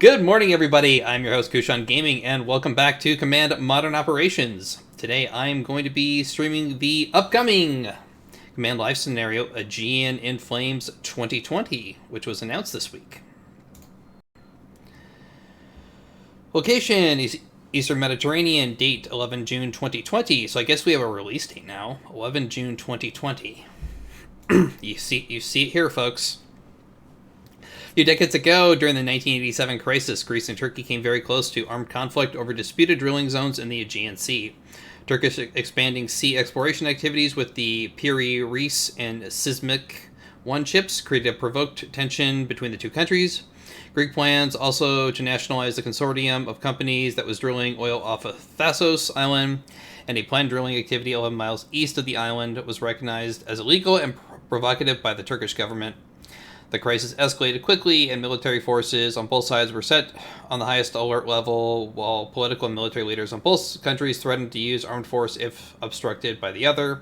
Good morning, everybody. I'm your host, KushanGaming, and welcome back to Command Modern Operations. Today, I'm going to be streaming the upcoming Command Live scenario, Aegean in Flames 2020, which was announced this week. Location is Eastern Mediterranean, date 11 June 2020. So I guess we have a release date now, 11 June 2020. You see it here, folks. A few decades ago, during the 1987 crisis, Greece and Turkey came very close to armed conflict over disputed drilling zones in the Aegean Sea. Turkish expanding sea exploration activities with the Piri-Reis and Seismic 1 ships created a provoked tension between the two countries. Greek plans also to nationalize the consortium of companies that was drilling oil off of Thassos Island, and a planned drilling activity 11 miles east of the island was recognized as illegal and provocative by the Turkish government. The crisis escalated quickly, and military forces on both sides were set on the highest alert level, while political and military leaders on both countries threatened to use armed force if obstructed by the other.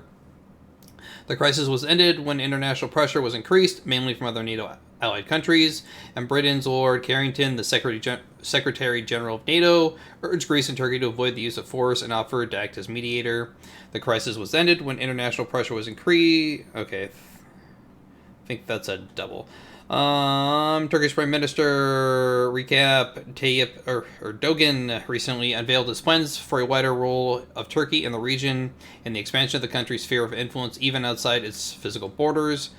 The crisis was ended when international pressure was increased, mainly from other NATO allied countries, and Britain's Lord Carrington, the Secretary General of NATO, urged Greece and Turkey to avoid the use of force and offered to act as mediator. The crisis was ended when international pressure was increased. Okay, I think that's a double. Turkish Prime Minister Recep Tayyip Erdogan recently unveiled his plans for a wider role of Turkey in the region and the expansion of the country's sphere of influence even outside its physical borders.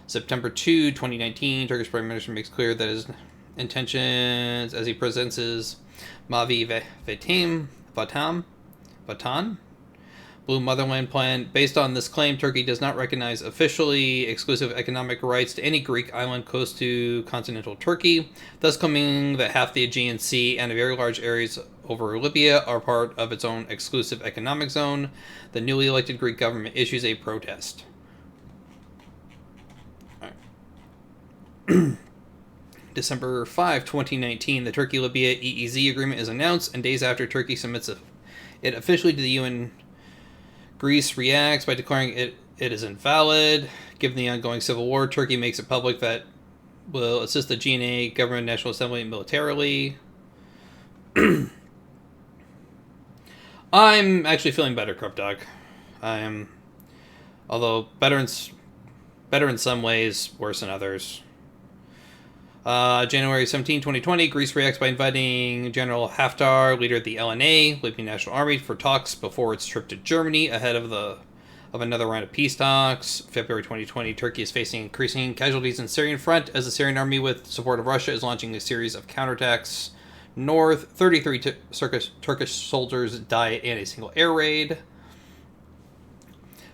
September 2, 2019, Turkish Prime Minister makes clear that his intentions as he presents his Mavi Vatan Blue Motherland Plan. Based on this claim, Turkey does not recognize officially exclusive economic rights to any Greek island close to continental Turkey, thus claiming that half the Aegean Sea and very large areas over Libya are part of its own exclusive economic zone. The newly elected Greek government issues a protest. December 5, 2019, the Turkey-Libya EEZ agreement is announced, and days after Turkey submits it officially to the UN, Greece reacts by declaring it is invalid. Given the ongoing civil war, Turkey makes it public that will assist the GNA Government National Assembly militarily. I'm actually feeling better, Corrupt Dog. Although better in some ways, worse in others. January 17, 2020, Greece reacts by inviting General Haftar, leader of the LNA, Libyan National Army, for talks before its trip to Germany ahead of another round of peace talks. February 2020, Turkey is facing increasing casualties in Syrian front as the Syrian army, with support of Russia, is launching a series of counterattacks north. 33 Turkish soldiers die in a single air raid.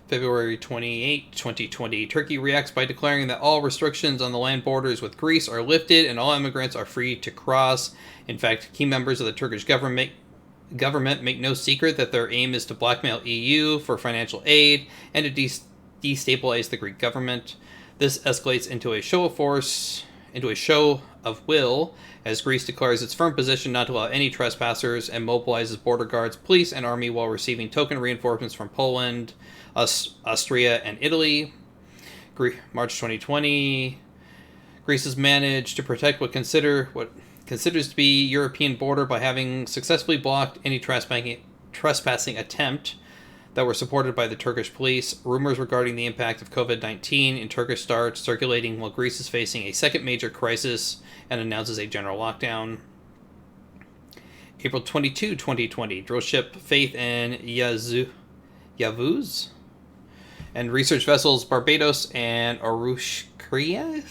February 28, 2020, Turkey reacts by declaring that all restrictions on the land borders with Greece are lifted and all immigrants are free to cross. In fact, key members of the Turkish government make no secret that their aim is to blackmail EU for financial aid and to destabilize the Greek government. This escalates into a show of will, as Greece declares its firm position not to allow any trespassers and mobilizes border guards, police, and army while receiving token reinforcements from Poland, Austria, and Italy. March 2020, Greece has managed to protect what considers to be European border by having successfully blocked any trespassing attempt that were supported by the Turkish police. Rumors regarding the impact of COVID-19 in Turkish start circulating while Greece is facing a second major crisis and announces a general lockdown. April 22, 2020, drillship Faith and Yavuz and research vessels Barbados and Arushkiev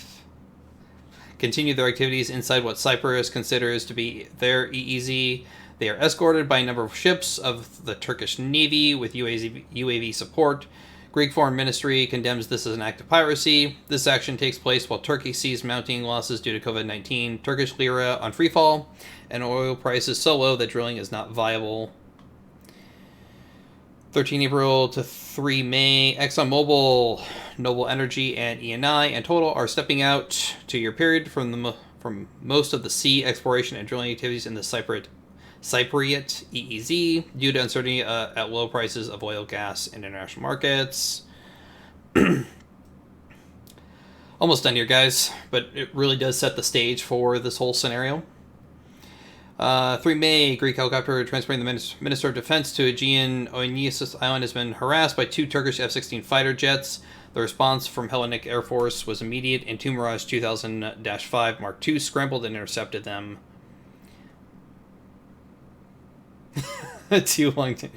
continue their activities inside what Cyprus considers to be their EEZ. They are escorted by a number of ships of the Turkish Navy with UAV support. Greek Foreign Ministry condemns this as an act of piracy. This action takes place while Turkey sees mounting losses due to COVID-19, Turkish lira on freefall, and oil prices so low that drilling is not viable. 13 April to 3 May, ExxonMobil, Noble Energy, and Eni in total are stepping out 2-year period from most of the sea exploration and drilling activities in the Cypriot EEZ due to uncertainty at low prices of oil, gas, in international markets. Almost done here, guys, but it really does set the stage for this whole scenario. 3 May, Greek helicopter transporting the Minister of Defense to Aegean Oasis Island has been harassed by 2 Turkish F-16 fighter jets. The response from Hellenic Air Force was immediate, and 2 Mirage 2000-5 Mark II scrambled and intercepted them. Too long to...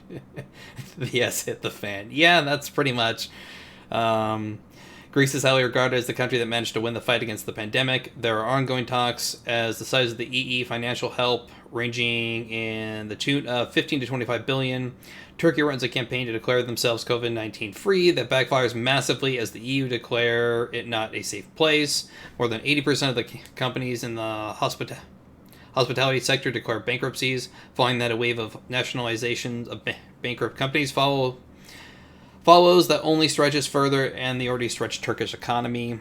Yes, hit the fan. Yeah, that's pretty much... Greece is highly regarded as the country that managed to win the fight against the pandemic. There are ongoing talks as the size of the EE financial help ranging in the tune of 15 to 25 billion. Turkey runs a campaign to declare themselves COVID-19 free that backfires massively as the EU declare it not a safe place. More than 80% of the companies in the hospitality sector declare bankruptcies. Following that, a wave of nationalizations of bankrupt companies follows that only stretches further and the already stretched Turkish economy.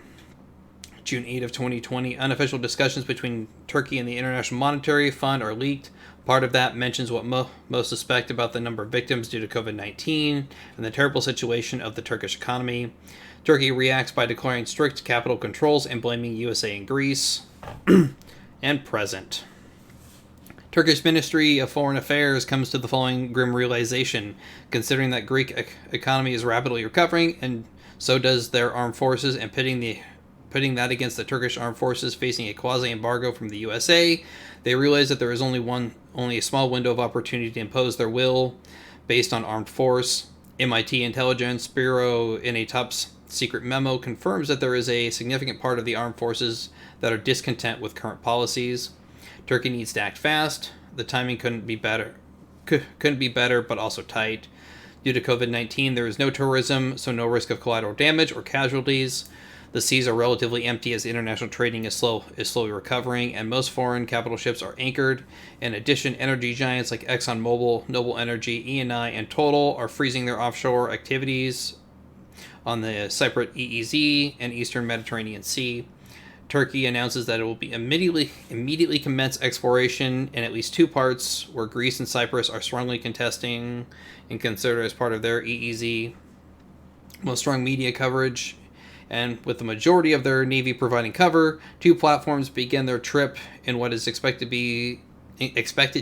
June 8 of 2020, unofficial discussions between Turkey and the International Monetary Fund are leaked. Part of that mentions what most suspect about the number of victims due to COVID-19 and the terrible situation of the Turkish economy. Turkey reacts by declaring strict capital controls and blaming USA and Greece. And present. Turkish Ministry of Foreign Affairs comes to the following grim realization, considering that Greek economy is rapidly recovering, and so does their armed forces, and pitting that against the Turkish armed forces facing a quasi-embargo from the USA, they realize that there is only a small window of opportunity to impose their will based on armed force. MIT Intelligence Bureau, in a top-secret memo, confirms that there is a significant part of the armed forces that are discontent with current policies. Turkey needs to act fast. The timing couldn't be better, but also tight. Due to COVID-19, there is no tourism, so no risk of collateral damage or casualties. The seas are relatively empty as international trading is slowly recovering, and most foreign capital ships are anchored. In addition, energy giants like ExxonMobil, Noble Energy, Eni, and Total are freezing their offshore activities on the Cypriot EEZ and Eastern Mediterranean Sea. Turkey announces that it will be immediately commence exploration in at least 2 parts where Greece and Cyprus are strongly contesting and considered as part of their EEZ. Most strong media coverage, and with the majority of their navy providing cover, 2 platforms begin their trip in what is expected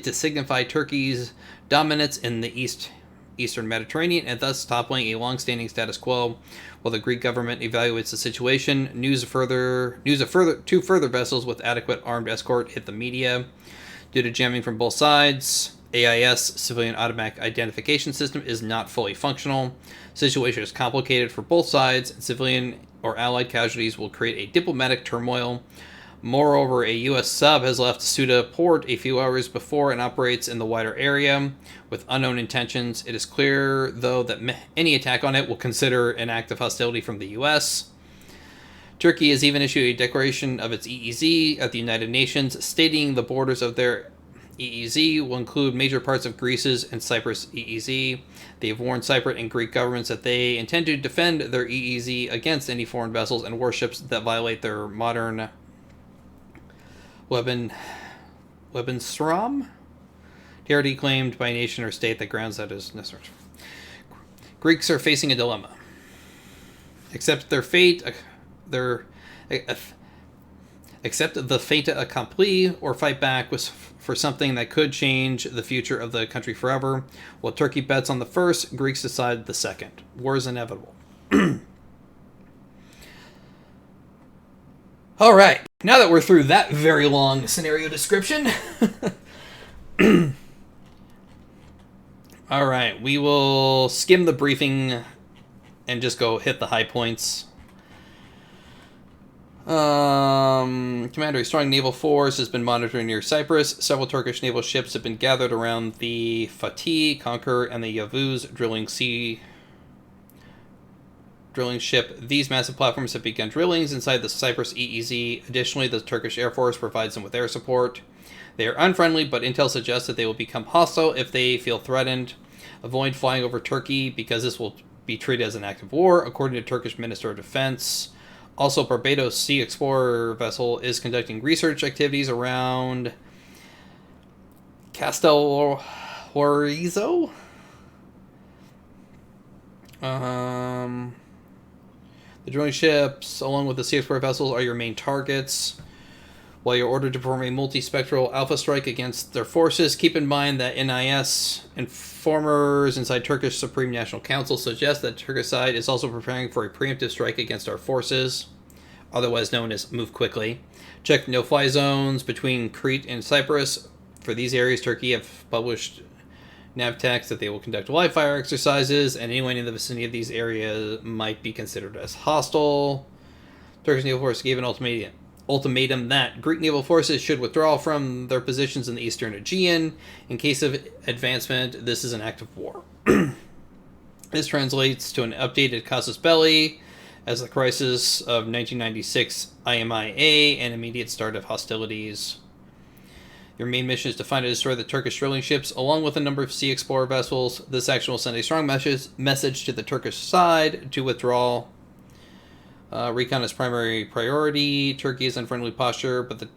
to signify Turkey's dominance in the Eastern Mediterranean, and thus toppling a long-standing status quo. While the Greek government evaluates the situation, news of 2 further vessels with adequate armed escort hit the media. Due to jamming from both sides, AIS, Civilian Automatic Identification System, is not fully functional. Situation is complicated for both sides, and civilian or allied casualties will create a diplomatic turmoil. Moreover, a U.S. sub has left Suda port a few hours before and operates in the wider area with unknown intentions. It is clear, though, that any attack on it will consider an act of hostility from the U.S. Turkey has even issued a declaration of its EEZ at the United Nations, stating the borders of their EEZ will include major parts of Greece's and Cyprus' EEZ. They have warned Cypriot and Greek governments that they intend to defend their EEZ against any foreign vessels and warships that violate their modern Lebensraum territory claimed by a nation or state that grounds that is necessary. Greeks are facing a dilemma. Accept their fate, accept the fait accompli, or fight back for something that could change the future of the country forever. While Turkey bets on the first, Greeks decide the second. War is inevitable. All right, now that we're through that very long scenario description, all right, we will skim the briefing and just go hit the high points. Commander, a strong naval force has been monitoring near Cyprus. Several Turkish naval ships have been gathered around the Fatih, Conquer, and the Yavuz drilling ship. These massive platforms have begun drillings inside the Cyprus EEZ. Additionally, the Turkish Air Force provides them with air support. They are unfriendly, but intel suggests that they will become hostile if they feel threatened. Avoid flying over Turkey because this will be treated as an act of war, according to Turkish Minister of Defense. Also, Barbados Sea Explorer vessel is conducting research activities around Castel Lorizo. The drilling ships, along with the Sea Explorer vessels, are your main targets. While you're ordered to perform a multi-spectral alpha strike against their forces, keep in mind that NIS informers inside Turkish Supreme National Council suggest that Turkish side is also preparing for a preemptive strike against our forces, otherwise known as move quickly. Check no-fly zones between Crete and Cyprus. For these areas, Turkey have published NAVTEX that they will conduct live fire exercises, and anyone in the vicinity of these areas might be considered as hostile. Turkish naval force gave an ultimatum that Greek naval forces should withdraw from their positions in the eastern Aegean. In case of advancement, this is an act of war. This translates to an updated casus belli as the crisis of 1996 IMIA and immediate start of hostilities. Your main mission is to find and destroy the Turkish drilling ships, along with a number of Sea Explorer vessels. This action will send a strong message to the Turkish side to withdraw. Recon is primary priority. Turkey is in friendly posture, but the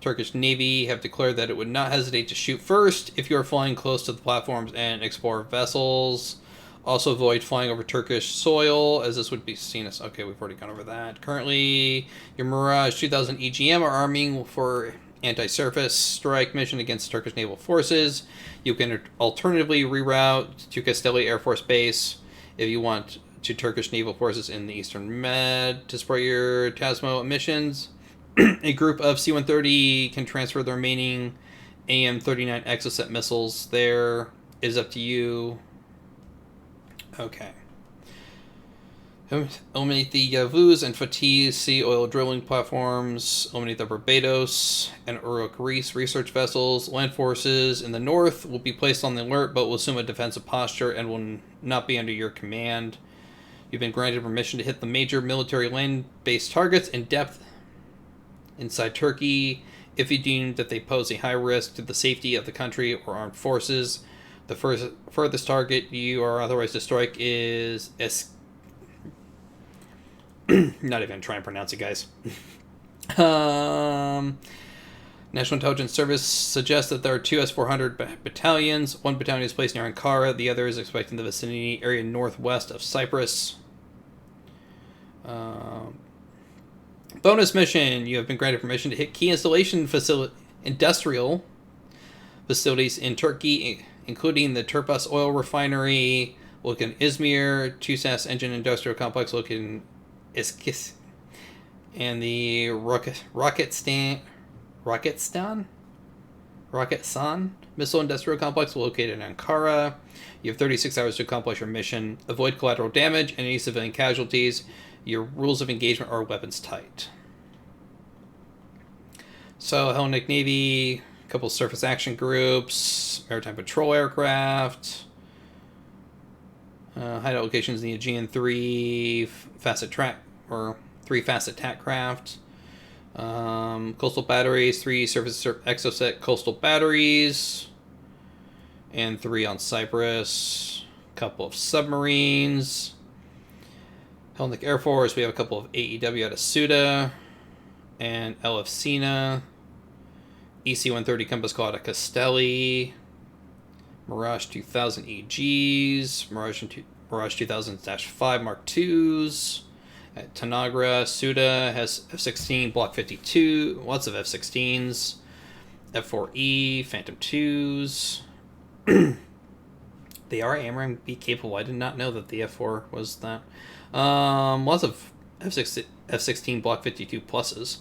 Turkish Navy have declared that it would not hesitate to shoot first if you are flying close to the platforms and Explorer vessels. Also avoid flying over Turkish soil, as this would be seen as... Okay, we've already gone over that. Currently, your Mirage 2000 EGM are arming for anti-surface strike mission against Turkish naval forces. You can alternatively reroute to Castelli Air Force Base if you want to Turkish naval forces in the Eastern Med to support your TASMO missions. A group of C-130 can transfer the remaining AM-39 Exocet missiles there. It is up to you. Okay. Eliminate the Yavuz and Fatih Sea oil drilling platforms. Eliminate the Barbados and Uruk Reese research vessels. Land forces in the north will be placed on the alert, but will assume a defensive posture and will not be under your command. You've been granted permission to hit the major military land-based targets in depth inside Turkey if you deem that they pose a high risk to the safety of the country or armed forces. The furthest target you are authorized to strike is... Not even try and pronounce it, guys. National Intelligence Service suggests that there are two S-400 battalions. One battalion is placed near Ankara. The other is expected in the vicinity area northwest of Cyprus. Bonus mission. You have been granted permission to hit key industrial facilities in Turkey, including the Turpas oil refinery located in Izmir, TUSAS engine industrial complex located in Iskis, and the Rocketsan missile industrial complex located in Ankara. You have 36 hours to accomplish your mission. Avoid collateral damage and any civilian casualties. Your rules of engagement are weapons tight. So, Hellenic Navy, a couple surface action groups, maritime patrol aircraft, hideout locations in the Aegean, three facet TAC craft, coastal batteries, 3 surface exocet coastal batteries, and 3 on Cyprus, a couple of submarines. Hellenic Air Force, we have a couple of AEW out of Suda, and LF EC-130 Compass Call out of Castelli, Mirage 2000 EGs, Mirage 2000-5 Mark IIs. At Tanagra, Suda has F-16 Block 52, lots of F-16s, F-4E, Phantom 2s. They are AMRAAM capable. I did not know that the F-4 was that. Lots of F-16 Block 52 pluses.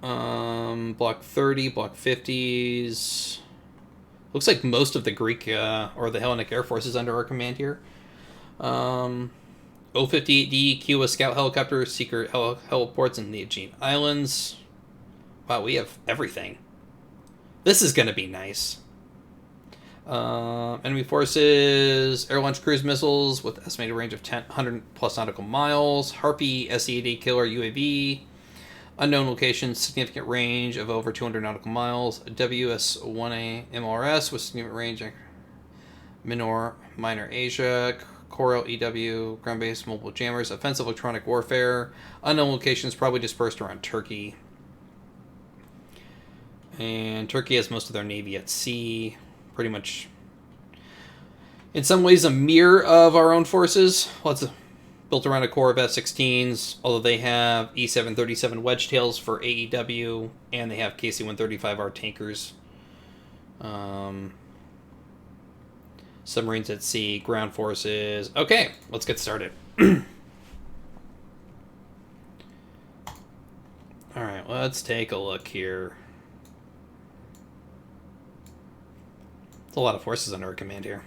Block 30, Block 50s. Looks like most of the Greek or the Hellenic Air Force is under our command here. O-58D Kiowa scout helicopter, secret heliports in the Aegean Islands. Wow, we have everything. This is going to be nice. Enemy forces, air-launched cruise missiles with estimated range of 100 plus nautical miles. Harpy SE-8 killer UAV. Unknown location, significant range of over 200 nautical miles. WS-1A MRS with significant range Minor Asia. Coral EW, ground-based mobile jammers, offensive electronic warfare. Unknown locations probably dispersed around Turkey. And Turkey has most of their navy at sea. Pretty much, in some ways, a mirror of our own forces. Lots of built around a core of F-16s, although they have E-737 wedge tails for AEW, and they have KC-135R tankers. Submarines at sea, ground forces. Okay, let's get started. Alright, let's take a look here. There's a lot of forces under our command here.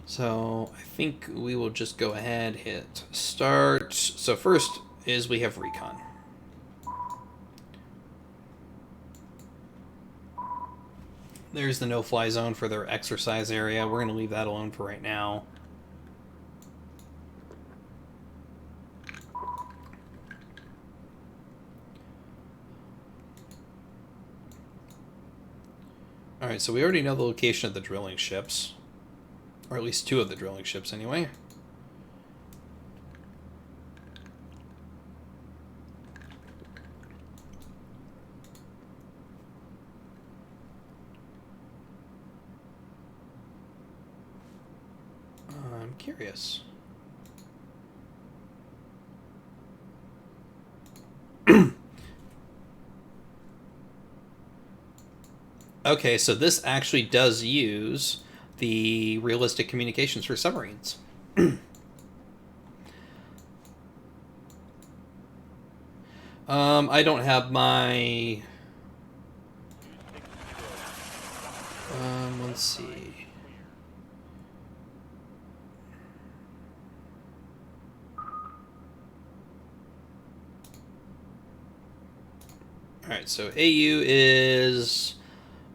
So, I think we will just go ahead, hit start. So first is we have recon. There's the no-fly zone for their exercise area. We're going to leave that alone for right now. Alright, so we already know the location of the drilling ships. Or at least two of the drilling ships, anyway. I'm curious. Okay, so this actually does use the realistic communications for submarines. I don't have my... let's see. Alright, so AU is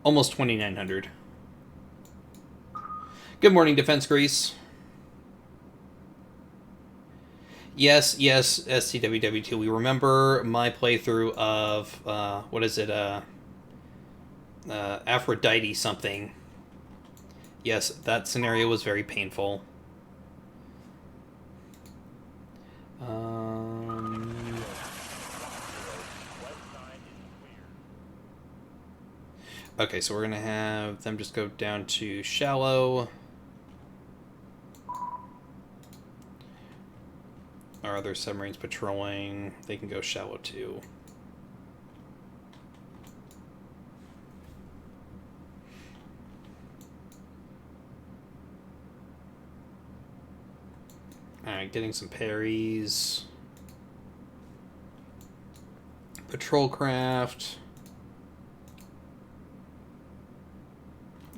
almost 2,900. Good morning, Defense Grease. Yes, SCWW2. We remember my playthrough of, what is it, Aphrodite something. Yes, that scenario was very painful. Okay, so we're going to have them just go down to shallow. Our other submarines patrolling, they can go shallow too. Alright, getting some parries. Patrol craft.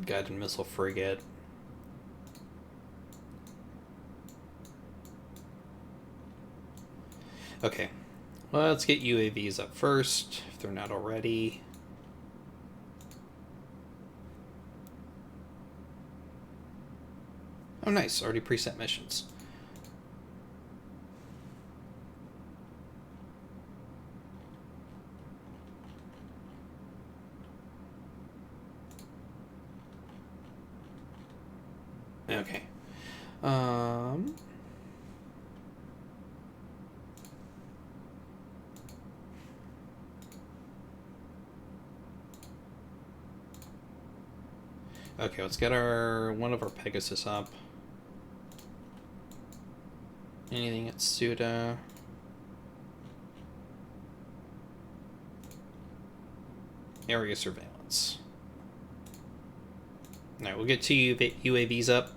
Guided missile frigate. Okay, let's get UAVs up first, if they're not already. Oh nice, already preset missions. Okay. Okay, let's get one of our Pegasus up. Anything at Suda? Area surveillance. Alright, we'll get two UAVs up.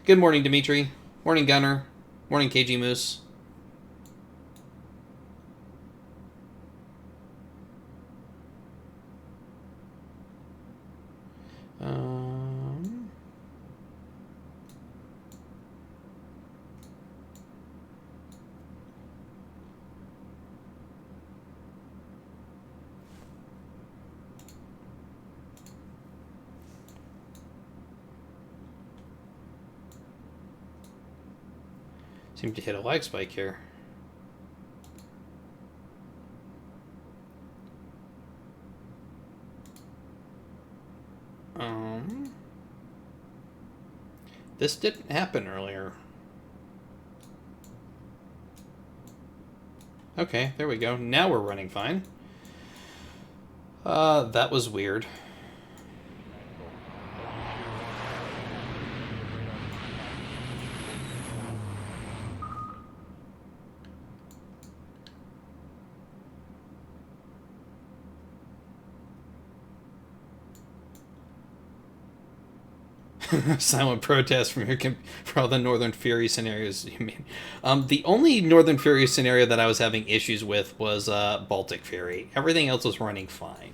Good morning, Dimitri. Morning, Gunner. Morning, KG Moose. Seem to hit a lag spike here. This didn't happen earlier. Okay, there we go. Now we're running fine. That was weird. Silent protest from your for all the Northern Fury scenarios you mean. The only Northern Fury scenario that I was having issues with was Baltic Fury. Everything else was running fine.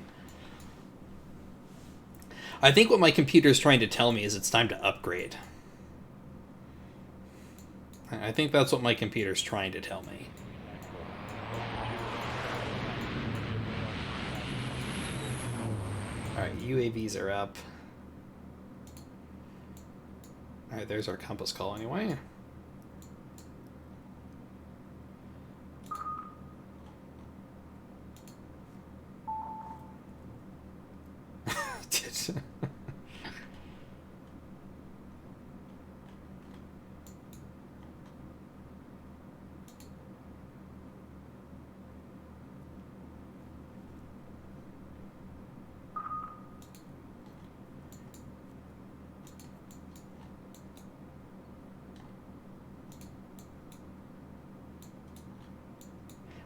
I think what my computer is trying to tell me is it's time to upgrade. I think that's what my computer's trying to tell me. Alright, UAVs are up. Alright, there's our compass call anyway.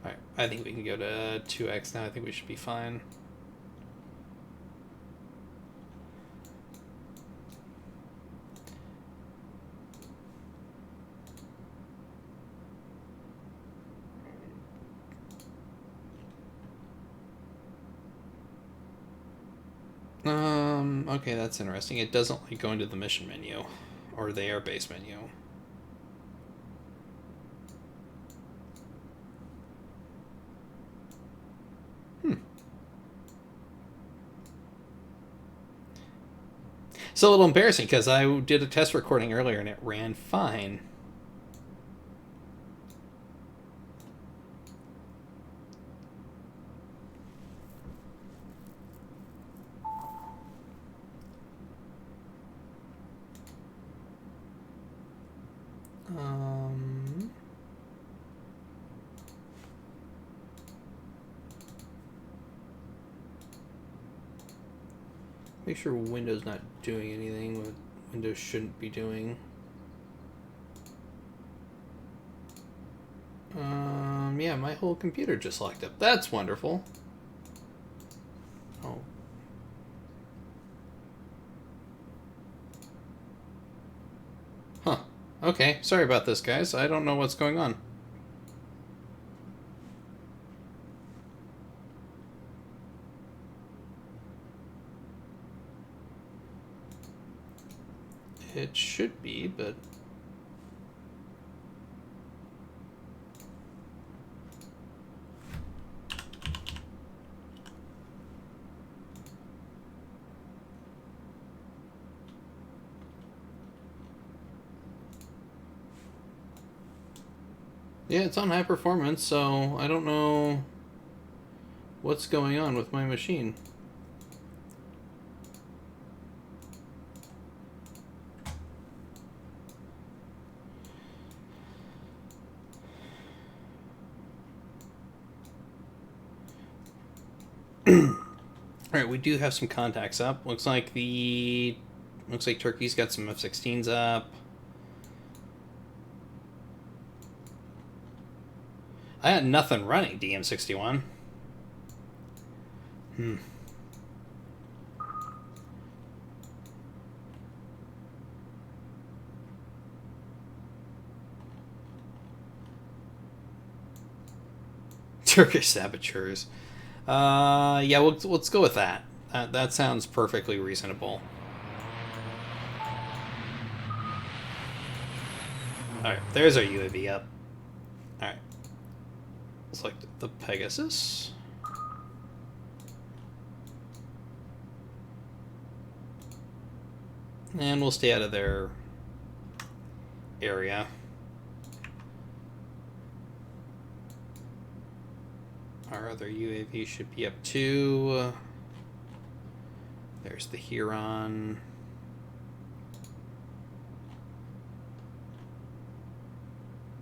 Alright, I think we can go to 2x now. I think we should be fine. Okay, that's interesting. It doesn't like go into the mission menu or the airbase menu. It's a little embarrassing because I did a test recording earlier and it ran fine. Make sure Windows not doing anything what Windows shouldn't be doing. Yeah, my whole computer just locked up. That's wonderful. Oh. Huh. Okay, sorry about this, guys. I don't know what's going on. It should be, but... Yeah, it's on high performance, so I don't know what's going on with my machine. Alright, we do have some contacts up. Looks like Turkey's got some F-16s up. I had nothing running, DM61. Turkish saboteurs. Yeah, let's go with that. That sounds perfectly reasonable. Alright, there's our UAV up. Alright. Select the Pegasus. And we'll stay out of their area. Our other UAV should be up too. There's the Huron.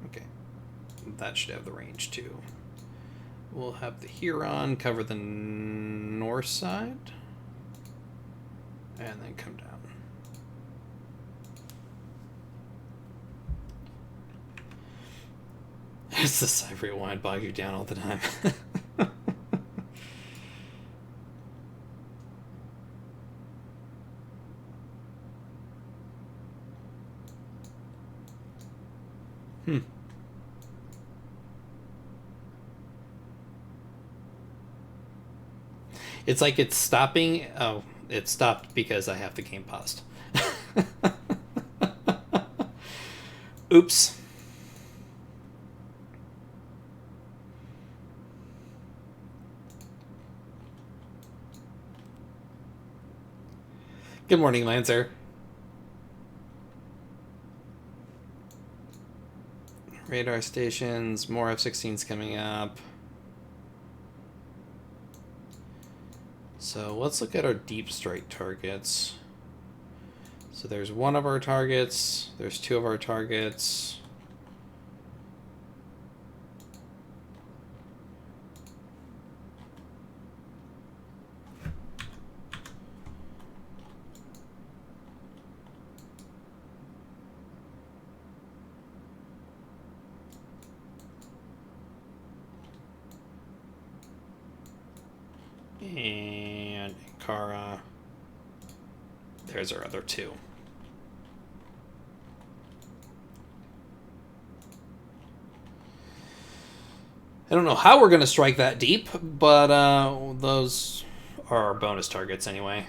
Okay. That should have the range too. We'll have the Huron cover the north side. And then come down. It's the cyber wine bog you down all the time. It's like it's stopping. Oh, it stopped because I have the game paused. Oops. Good morning, Lancer. Radar stations, more F-16s coming up. So let's look at our deep strike targets. So there's one of our targets, there's two of our targets. And Ankara. There's our other two. I don't know how we're going to strike that deep, but those are our bonus targets anyway.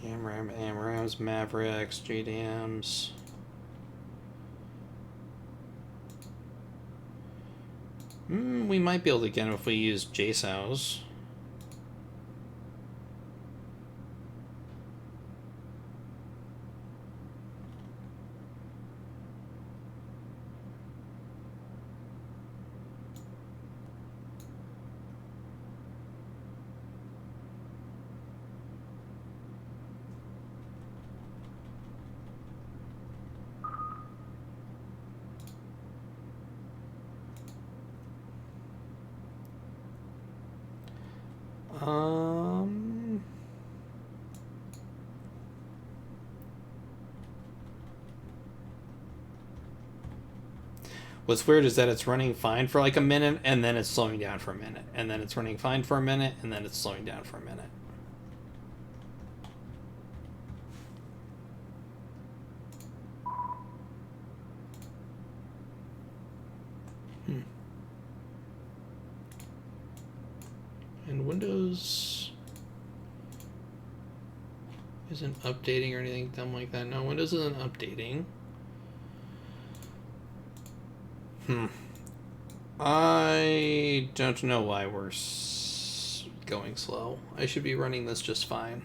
AMRAAMs, Mavericks, JDAMs. We might be able to get them if we use JSOWs. What's weird is that it's running fine for like a minute, and then it's slowing down for a minute, and then it's running fine for a minute, and then it's slowing down for a minute. And Windows isn't updating or anything dumb like that. No, Windows isn't updating. I don't know why we're going slow. I should be running this just fine.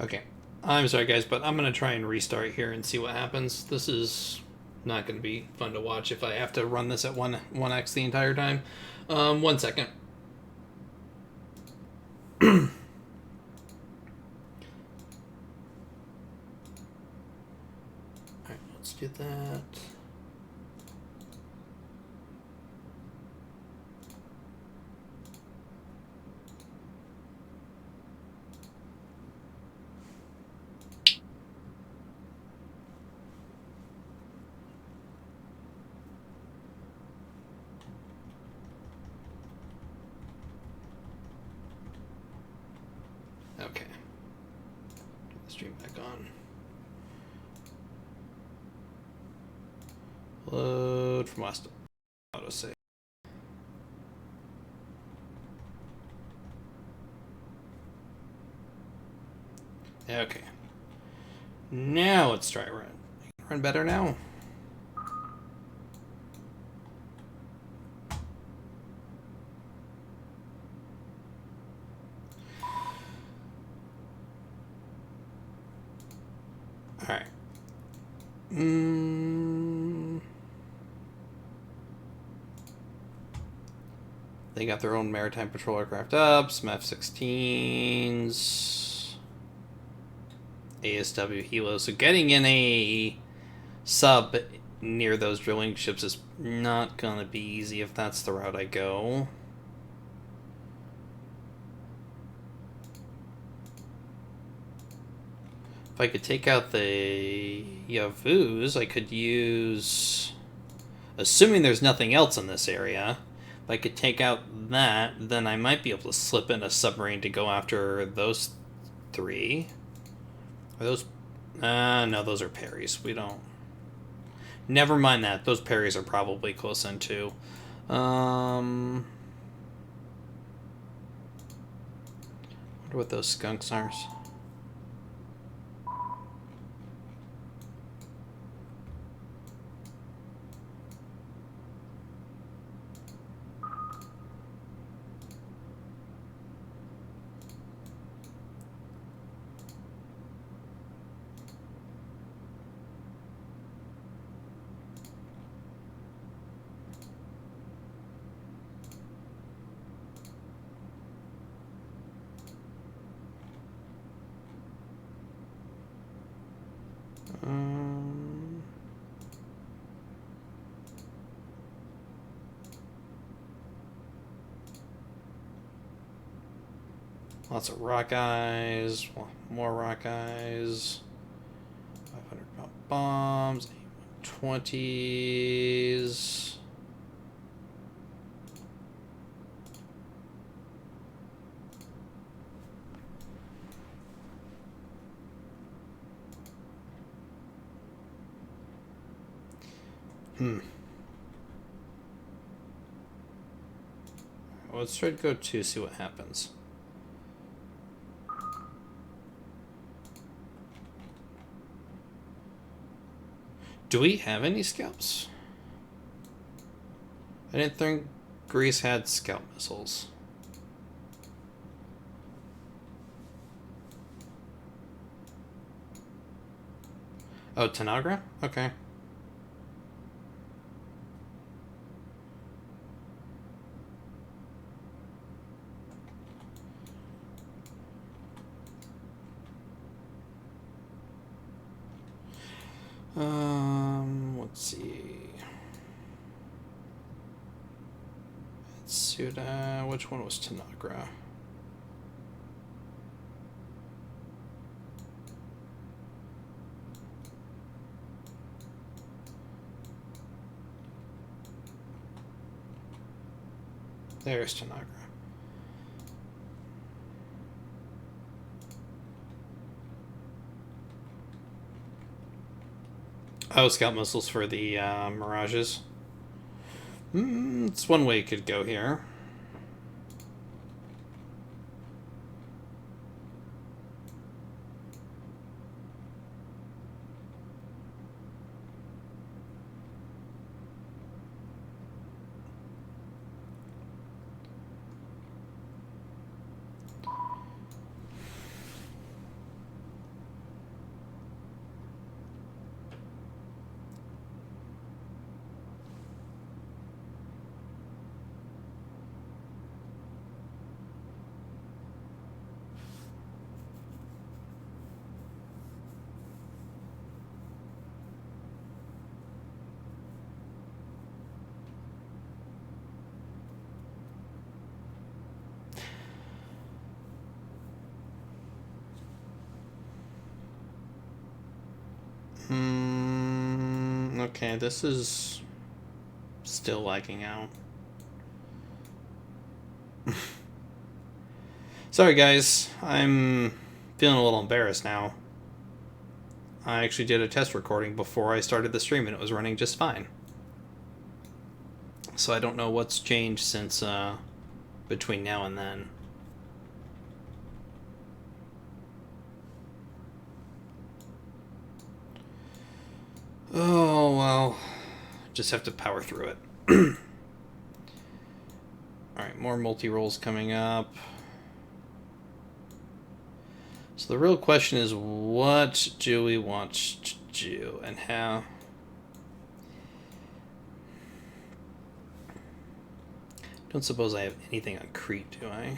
Okay, I'm sorry guys, but I'm going to try and restart here and see what happens. This is not going to be fun to watch if I have to run this at 1x the entire time. 1 second. Alright, let's do that. Okay. Get the stream back on. Load from last autosave. Okay. Now let's try run. Run better now. Alright. They got their own maritime patrol aircraft up, some F-16s. ASW Hilo. So getting in a sub near those drilling ships is not gonna be easy if that's the route I go. If I could take out the Yavuz, I could use... Assuming there's nothing else in this area, if I could take out that, then I might be able to slip in a submarine to go after those three. Are those... no, those are Perrys. We don't... Never mind that. Those Perrys are probably close in, too. Wonder what those skunks are. Lots of rock eyes, more rock eyes, 500 pound bombs, 20s. Let's try to go 2, see what happens. Do we have any scouts? I didn't think Greece had scout missiles. Oh, Tanagra? Okay. Let's see. Suda, which one was Tanagra? There's Tanagra. Oh, scout missiles for the Mirages. It's one way it could go here. Okay, this is still lagging out. Sorry guys, I'm feeling a little embarrassed now. I actually did a test recording before I started the stream and it was running just fine. So I don't know what's changed since between now and then. Oh, well, just have to power through it. Alright, more multi-rolls coming up. So the real question is, what do we want to do and how? Don't suppose I have anything on Crete, do I?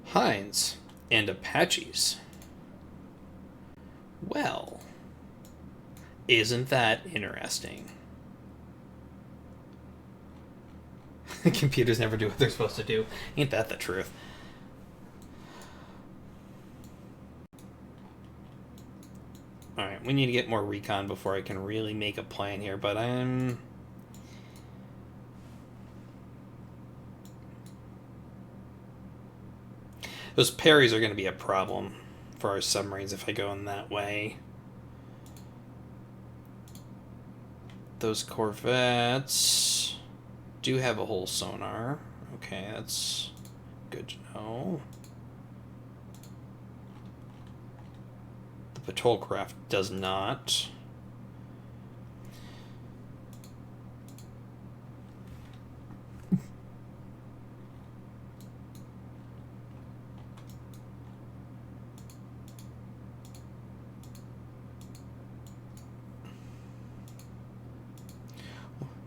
Heinz and Apaches. Well, isn't that interesting? Computers never do what they're supposed to do. Ain't that the truth? Alright, we need to get more recon before I can really make a plan here, but I'm... Those parries are going to be a problem for our submarines if I go in that way. Those corvettes do have a hull sonar. Okay, that's good to know. The patrol craft does not.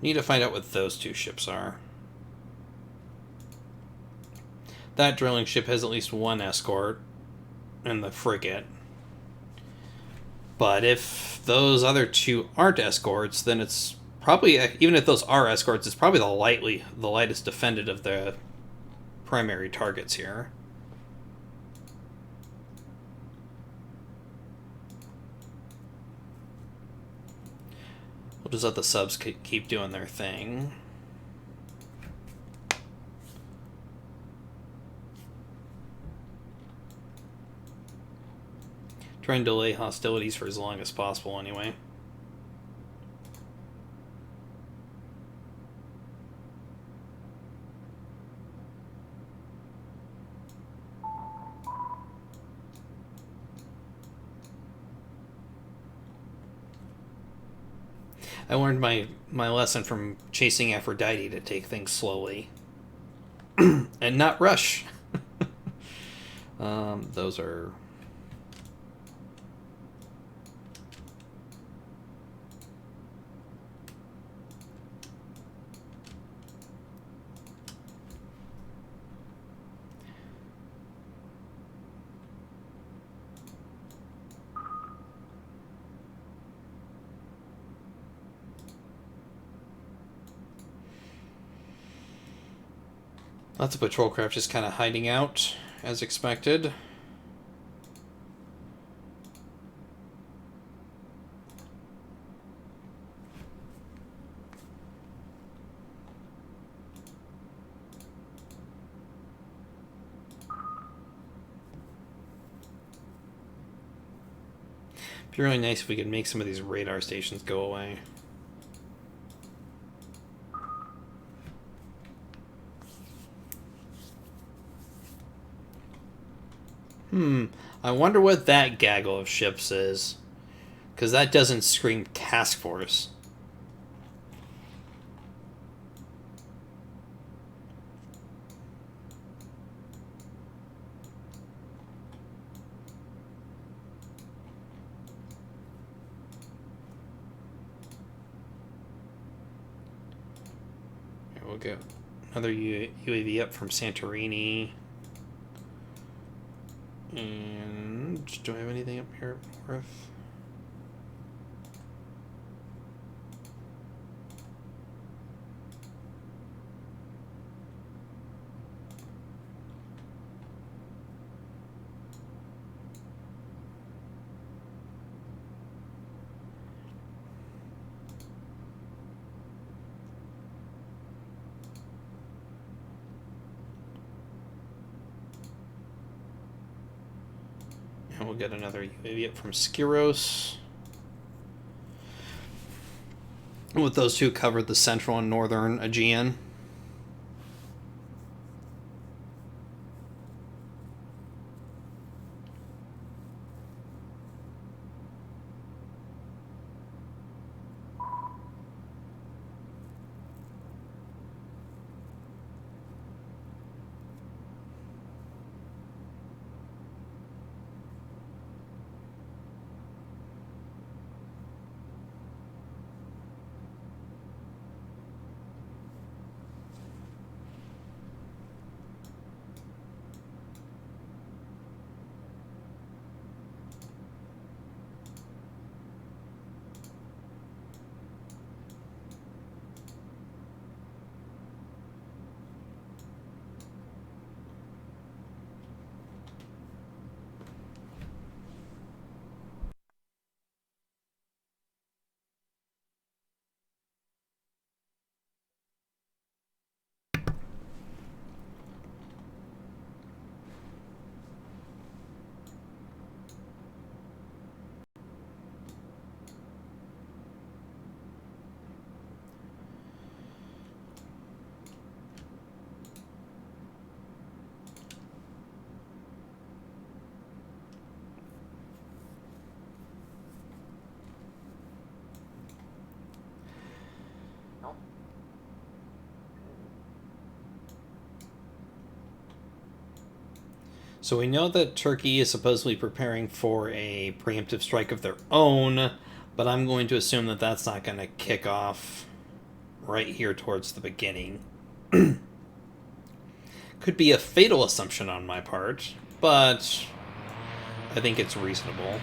Need to find out what those two ships are. That drilling ship has at least one escort, and the frigate. But if those other two aren't escorts, then it's probably, even if those are escorts, it's probably the lightest defended of the primary targets here. We'll just let the subs keep doing their thing. Try and delay hostilities for as long as possible anyway. I learned my lesson from chasing Aphrodite to take things slowly. And not rush. Those are... Lots of patrol craft just kind of hiding out, as expected. It'd be really nice if we could make some of these radar stations go away. I wonder what that gaggle of ships is. Because that doesn't scream task force. Here, we'll get another UAV up from Santorini. And do I have anything up here worth? And we'll get another UAV up from Skiros. With those two covered the central and northern Aegean. So we know that Turkey is supposedly preparing for a preemptive strike of their own, but I'm going to assume that that's not going to kick off right here towards the beginning. Could be a fatal assumption on my part, but I think it's reasonable.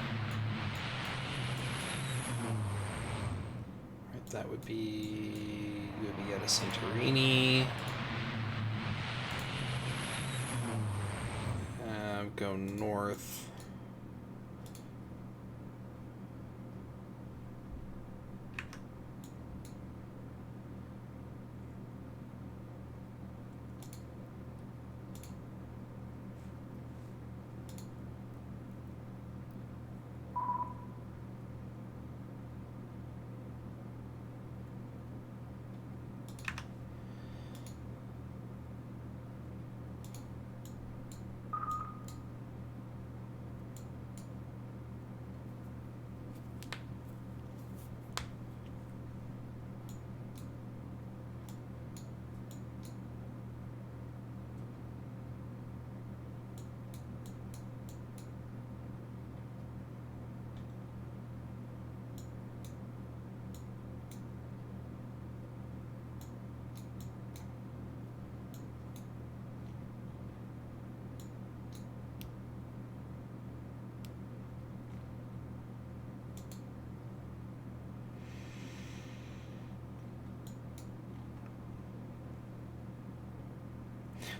Right, that would be at a Santorini. Go north.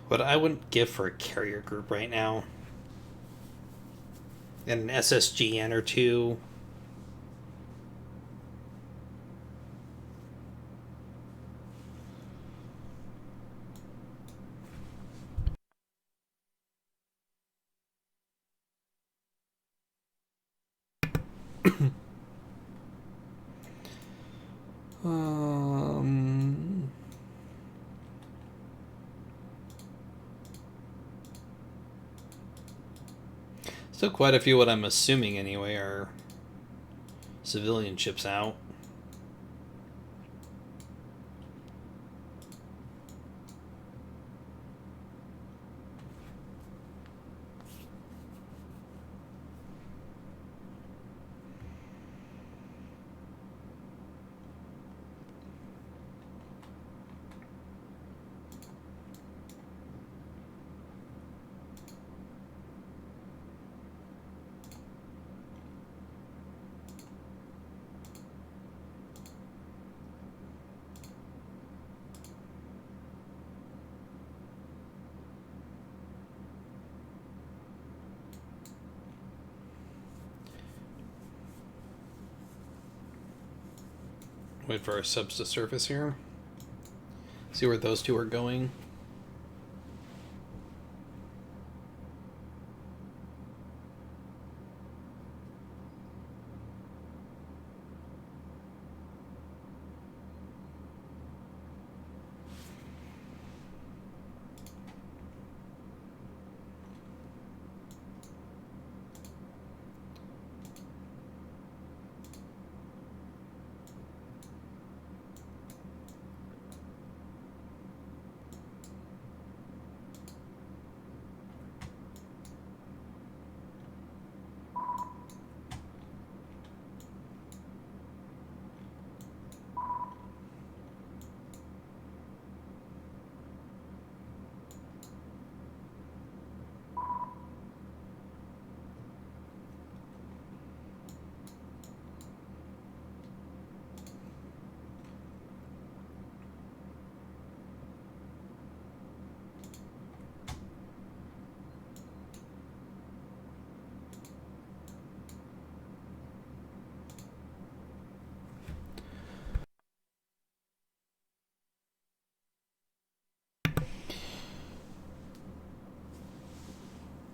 What I wouldn't give for a carrier group right now. And an SSGN or two. Still quite a few, what I'm assuming anyway, are civilian ships out. Wait for our subs to surface here. See where those two are going.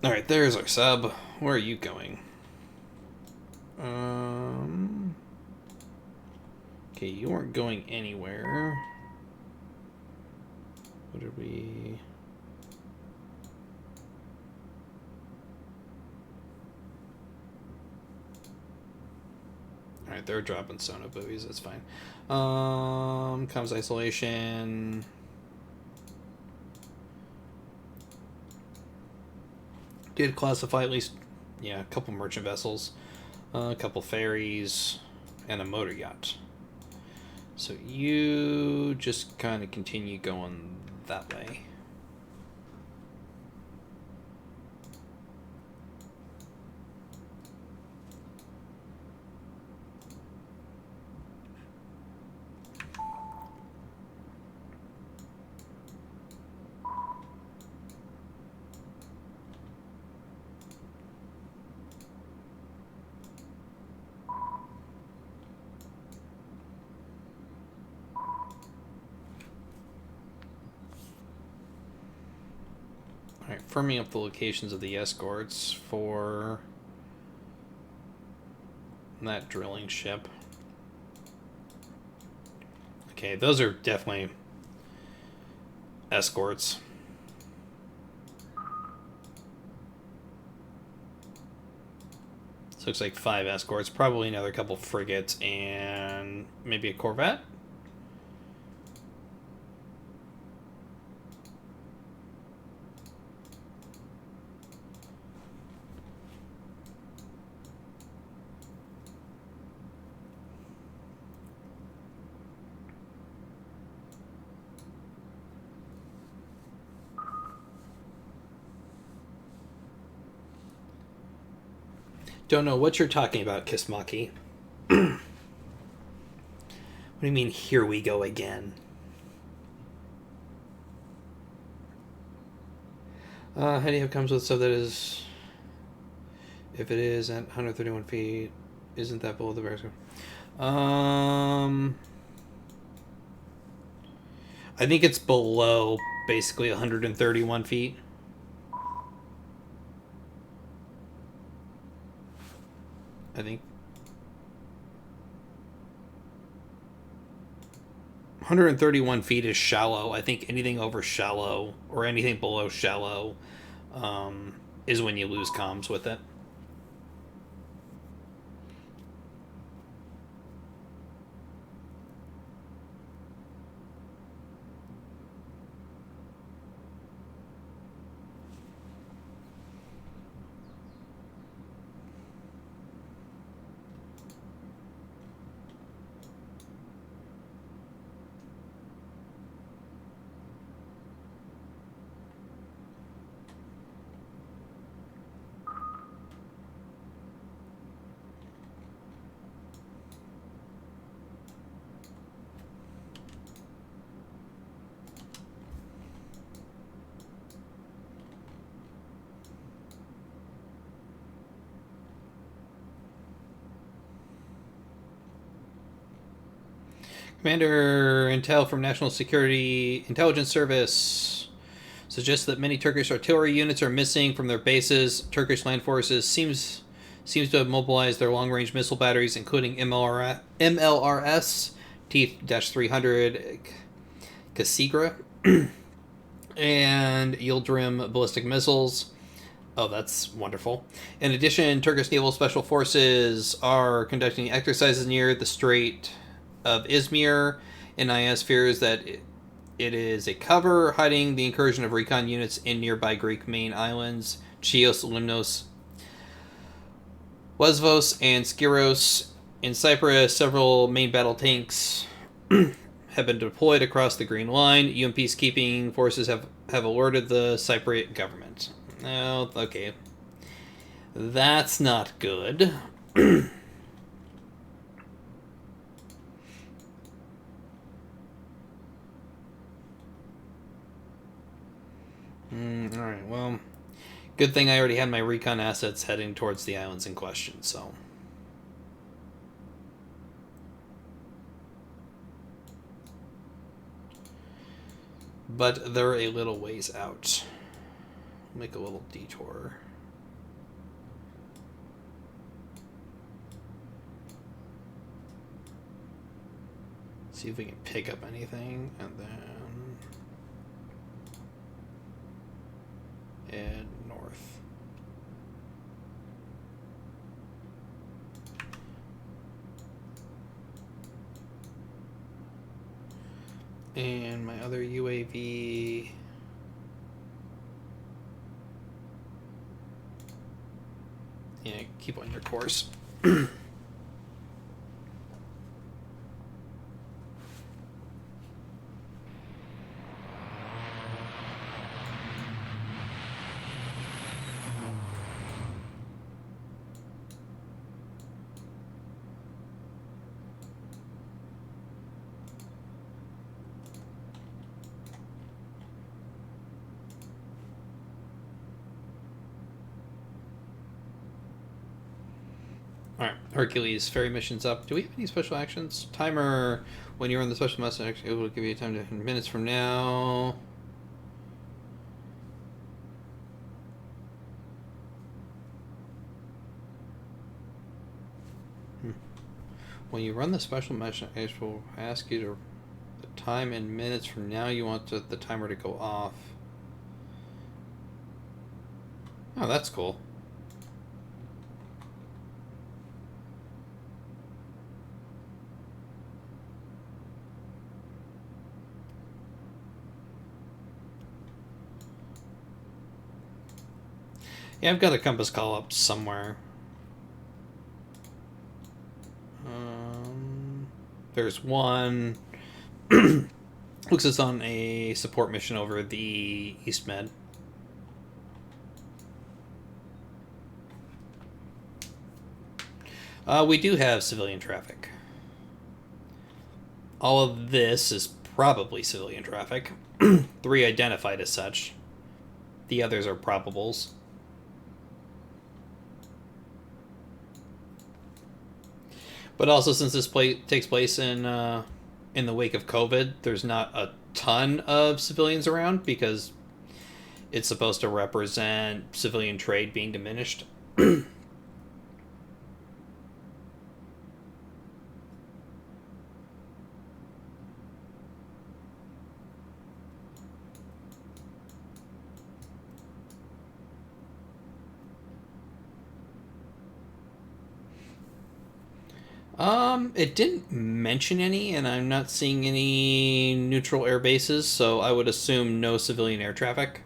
Alright, there's our sub. Where are you going? Okay, you aren't going anywhere. What did we... Alright, they're dropping sonar buoys, that's fine. Comms isolation. Did classify at least, yeah, a couple merchant vessels, a couple ferries, and a motor yacht. So you just kind of continue going that way. Alright, firming up the locations of the escorts for that drilling ship. Okay, those are definitely escorts. So looks like 5 escorts, probably another couple frigates, and maybe a corvette? Don't know what you're talking about, Kismaki. What do you mean, here we go again? How do you have comes with stuff that is... If it is at 131 feet, isn't that below the barrier? I think it's below, basically, 131 feet. I think 131 feet is shallow. I think anything over shallow or anything below shallow is when you lose comms with it. Commander Intel from National Security Intelligence Service suggests that many Turkish artillery units are missing from their bases. Turkish land forces seems to have mobilized their long-range missile batteries, including MLRS T-300 Kasigra and Yildirim ballistic missiles. Oh, that's wonderful. In addition, Turkish naval special forces are conducting exercises near the Strait of Izmir. NIS fears that it is a cover hiding the incursion of recon units in nearby Greek main islands, Chios, Limnos, Lesvos, and Skiros. In Cyprus, several main battle tanks have been deployed across the Green Line. UN peacekeeping forces have alerted the Cypriot government. Oh, okay. That's not good. Alright, well, good thing I already had my recon assets heading towards the islands in question, so. But they're a little ways out. Make a little detour. See if we can pick up anything, and then head north. And my other UAV Yeah, keep on your course. Alright, Hercules, ferry mission's up. Do we have any special actions? Timer, when you're on the special mission, it will give you time to minutes from now. When you run the special mission, it will ask you to the time in minutes from now you want the timer to go off. Oh, that's cool. Yeah, I've got a compass call up somewhere. There's one. Looks like it's on a support mission over the East Med. We do have civilian traffic. All of this is probably civilian traffic. 3 identified as such. The others are probables. But also, since this takes place in the wake of COVID, there's not a ton of civilians around because it's supposed to represent civilian trade being diminished. It didn't mention any, and I'm not seeing any neutral air bases, so I would assume no civilian air traffic.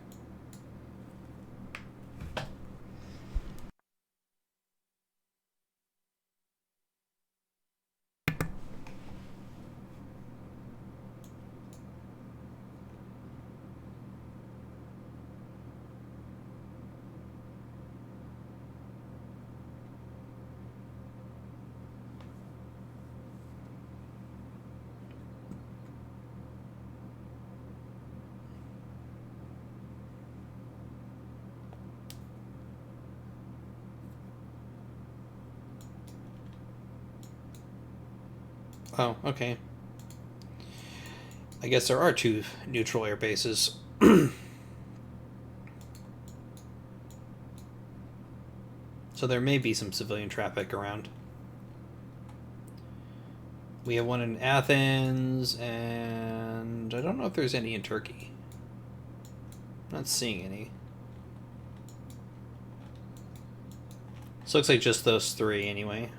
Oh, okay. I guess there are 2 neutral air bases. So there may be some civilian traffic around. We have one in Athens, and I don't know if there's any in Turkey. Not seeing any. So looks like just those 3 anyway.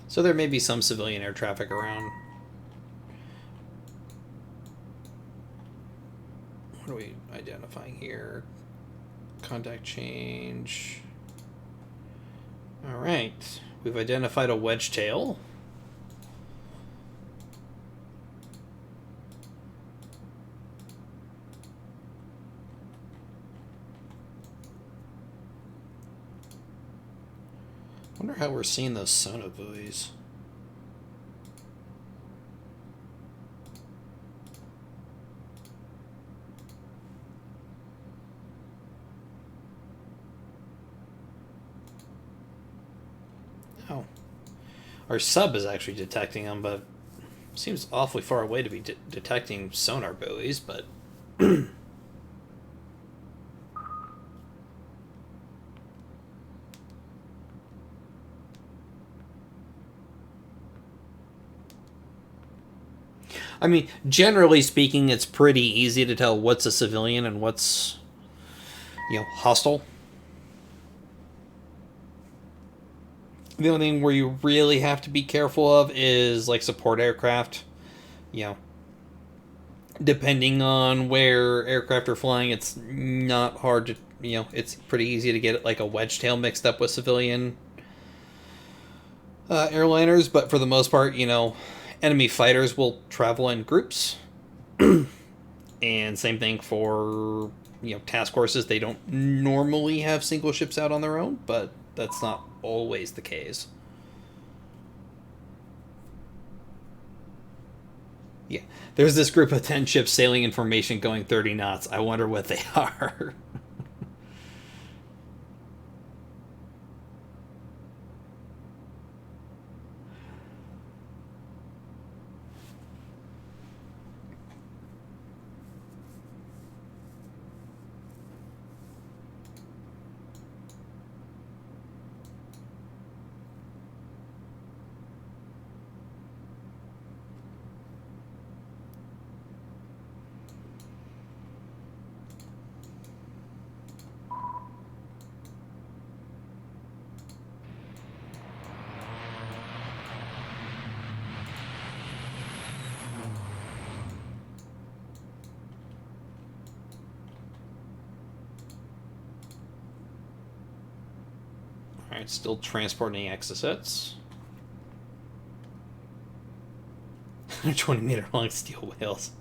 So there may be some civilian air traffic around. What are we identifying here? Contact change. Alright. We've identified a wedge tail. Wonder how we're seeing those sonobuoys. Oh. Our sub is actually detecting them, but seems awfully far away to be detecting sonar buoys, but... I mean, generally speaking, it's pretty easy to tell what's a civilian and what's, hostile. The only thing where you really have to be careful of is, like, support aircraft. Depending on where aircraft are flying, it's not hard to, it's pretty easy to get like a wedge tail mixed up with civilian airliners, but for the most part, enemy fighters will travel in groups. And same thing for, task forces. They don't normally have single ships out on their own, but that's not always the case. Yeah. There's this group of 10 ships sailing in formation going 30 knots. I wonder what they are. Alright, still transporting exocets. 120-meter long steel whales.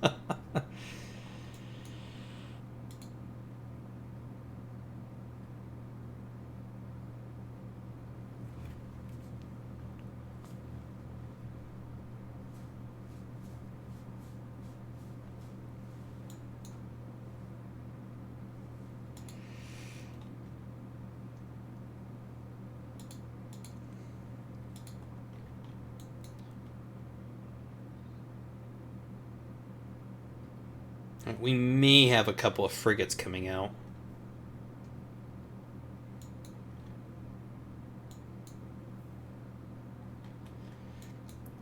We may have a couple of frigates coming out.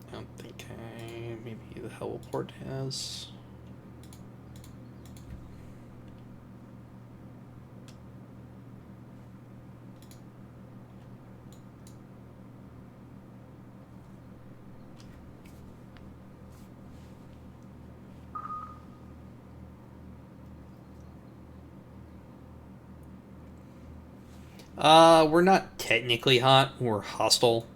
I don't think maybe the heliport has. We're not technically hot. We're hostile.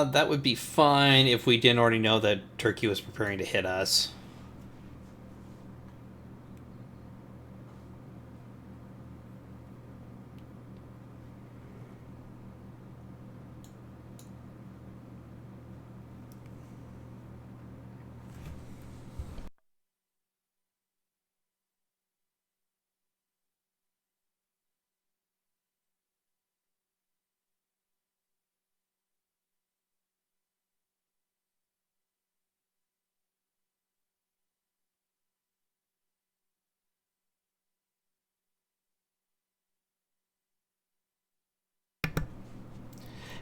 That would be fine if we didn't already know that Turkey was preparing to hit us.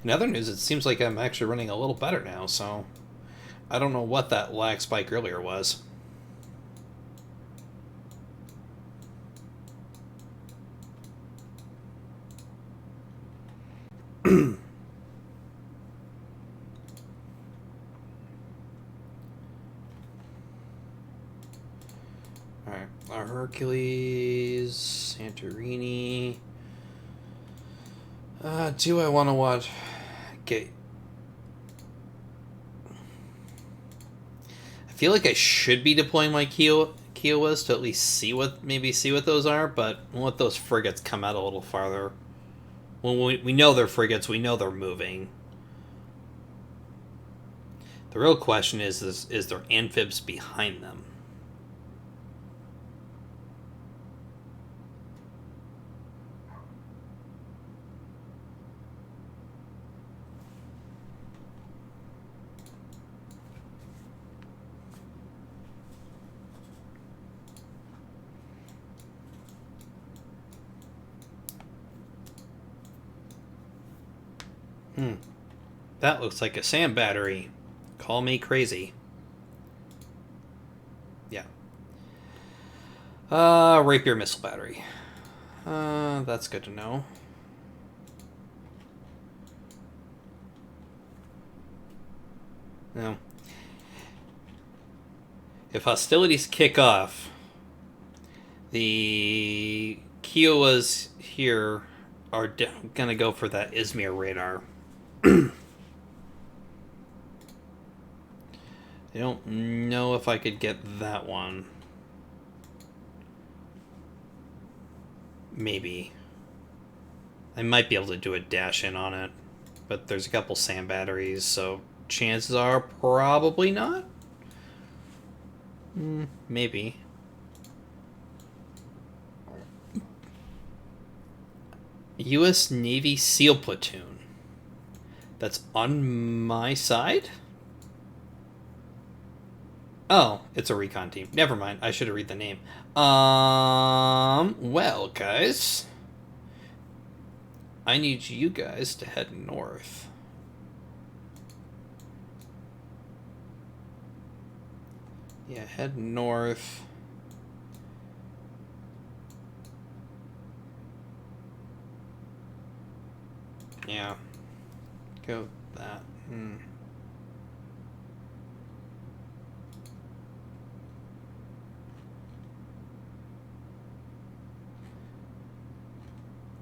In other news, it seems like I'm actually running a little better now, so I don't know what that lag spike earlier was. Alright, our Hercules, Santorini. Do I want to watch? Okay. I feel like I should be deploying my Kiowas to at least see what those are, but we'll let those frigates come out a little farther. Well, we know they're frigates, we know they're moving. The real question is there amphibs behind them? That looks like a sand battery. Call me crazy. Yeah. Rapier missile battery. That's good to know. Now, if hostilities kick off, the Kiowas here are gonna go for that Izmir radar. I don't know if I could get that one. Maybe. I might be able to do a dash in on it, but there's a couple sand batteries, so chances are probably not. Maybe. U.S. Navy SEAL platoon. That's on my side? Oh, it's a recon team. Never mind. I should have read the name. Well, guys. I need you guys to head north. Yeah, head north. Yeah. Go that.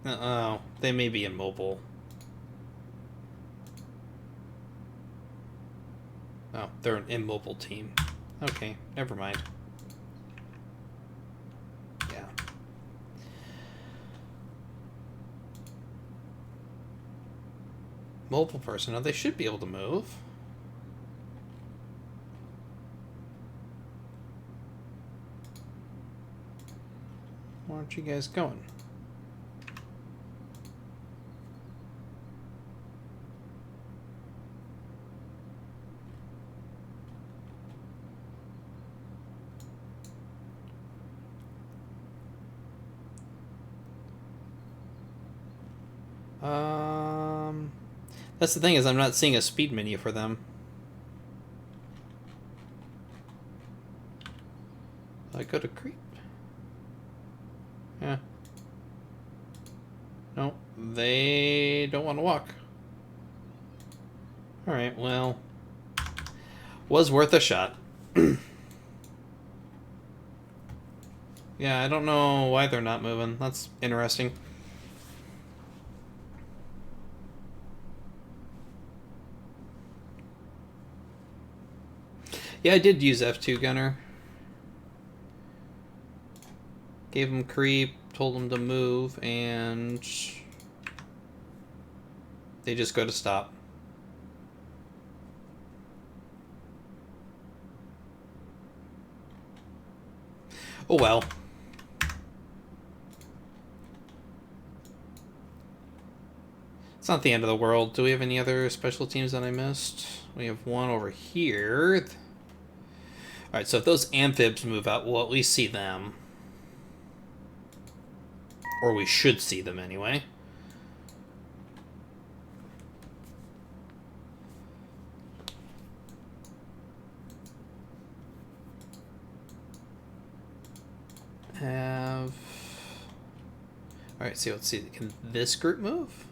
Oh, they may be immobile. Oh, they're an immobile team. Okay, never mind. Yeah. Mobile personnel, they should be able to move. Why aren't you guys going? That's the thing, is I'm not seeing a speed menu for them. I go to creep. Yeah. No, they don't want to walk. Alright, well. Was worth a shot. Yeah, I don't know why they're not moving. That's interesting. Yeah, I did use F2 gunner. Gave him creep, told him to move, and they just go to stop. Oh well. It's not the end of the world. Do we have any other special teams that I missed? We have one over here. Alright, so if those amphibs move out, we'll at least see them. Or we should see them anyway. Have... Alright, so let's see. Can this group move?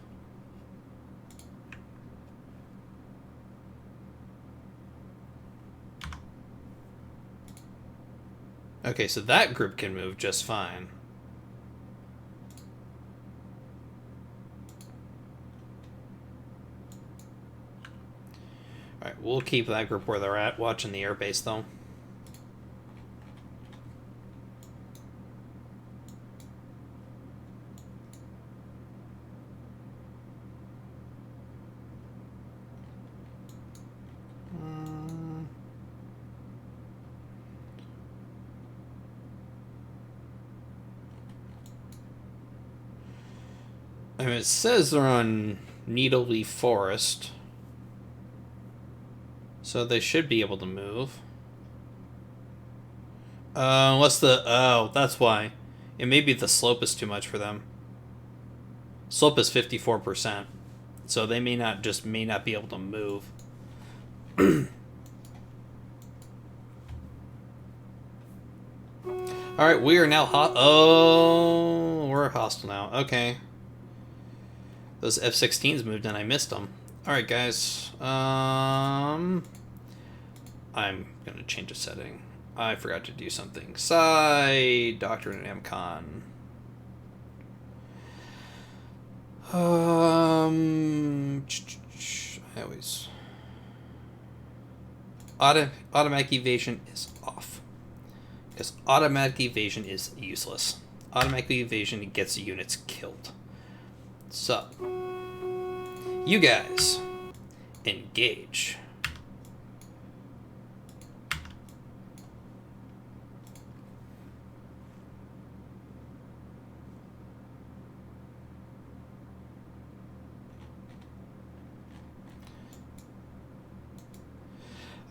Okay, so that group can move just fine. Alright, we'll keep that group where they're at, watching the airbase though. I mean, it says they're on Needle Leaf Forest. So they should be able to move. Unless the... Oh, that's why. It may be the slope is too much for them. Slope is 54%. So they may not be able to move. Alright, we are now Oh, we're hostile now. Okay. Those F-16s moved and I missed them. Alright, guys. I'm going to change a setting. I forgot to do something. Side Doctrine and MCon. I always... Automatic evasion is off. Because automatic evasion is useless. Automatic evasion gets units killed. So, you guys, engage.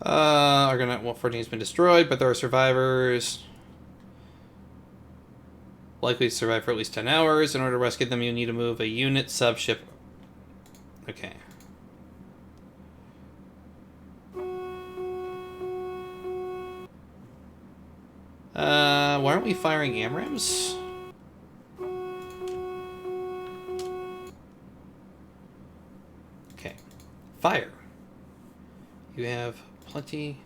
Argonaut 114 has been destroyed, but there are survivors. Likely to survive for at least 10 hours. In order to rescue them, you need to move a unit subship. Okay. Why aren't we firing AMRAAMs? Okay. Fire. You have plenty.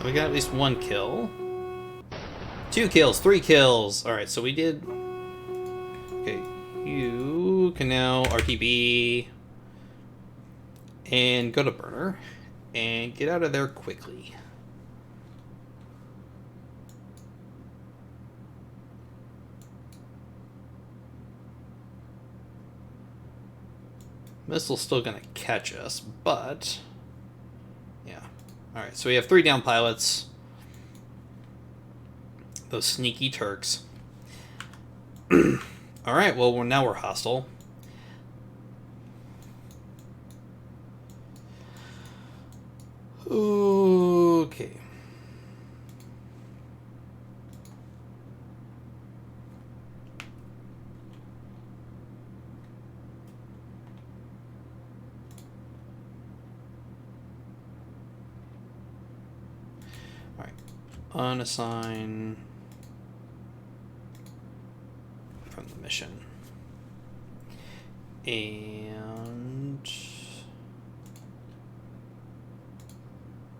We got at least 1 kill. 2 kills, 3 kills. Alright, so we did... Okay, you can now RTB and go to burner and get out of there quickly. Missile's still gonna catch us, but... Yeah. Alright, so we have 3 down pilots. Those sneaky Turks. Alright, well, now we're hostile. Okay. Alright. Unassign from the mission. And...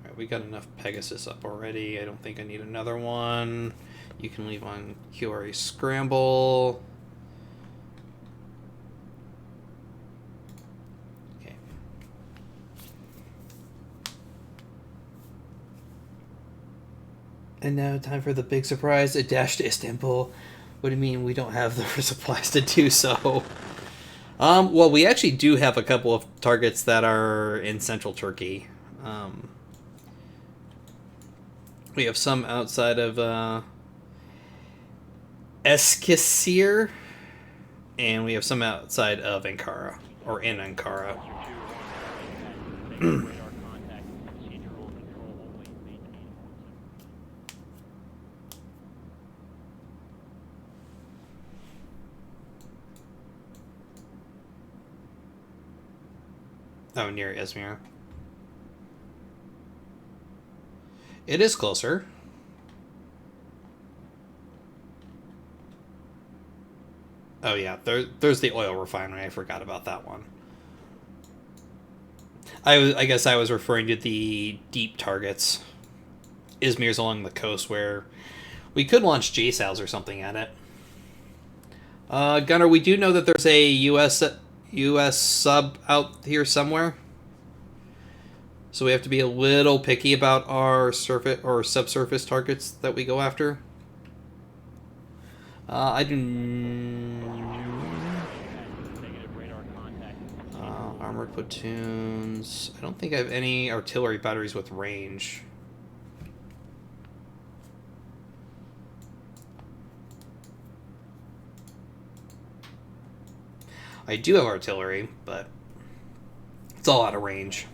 Alright, we got enough Pegasus up already. I don't think I need another one. You can leave on QRA Scramble. Okay. And now time for the big surprise, a dash to Istanbul. What do you mean we don't have the supplies to do so? Well, we actually do have a couple of targets that are in central Turkey. We have some outside of Eskişehir, and we have some outside of Ankara, or in Ankara. Oh, near Izmir. It is closer. Oh yeah, there's the oil refinery. I forgot about that one. I guess I was referring to the deep targets. Izmir's along the coast where we could launch JSOWs or something at it. Gunner, we do know that there's a U.S. sub out here somewhere. So we have to be a little picky about our surface or subsurface targets that we go after. I do. Armored platoons. I don't think I have any artillery batteries with range. I do have artillery, but it's all out of range.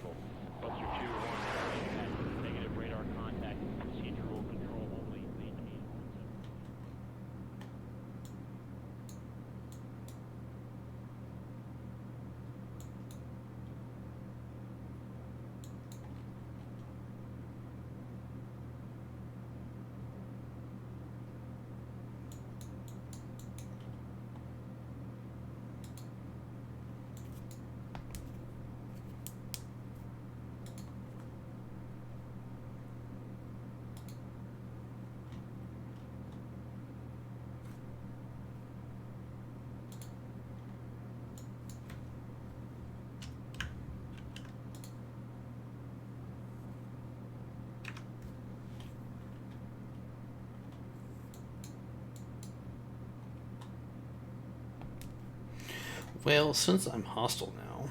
Well, since I'm hostile now...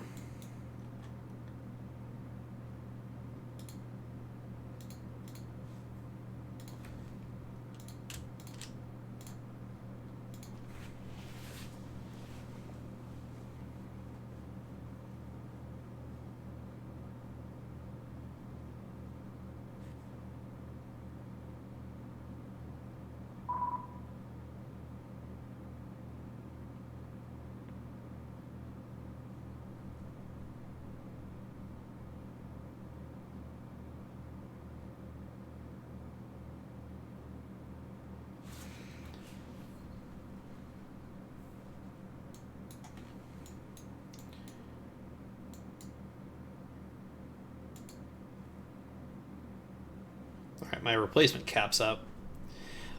Alright, my replacement cap's up.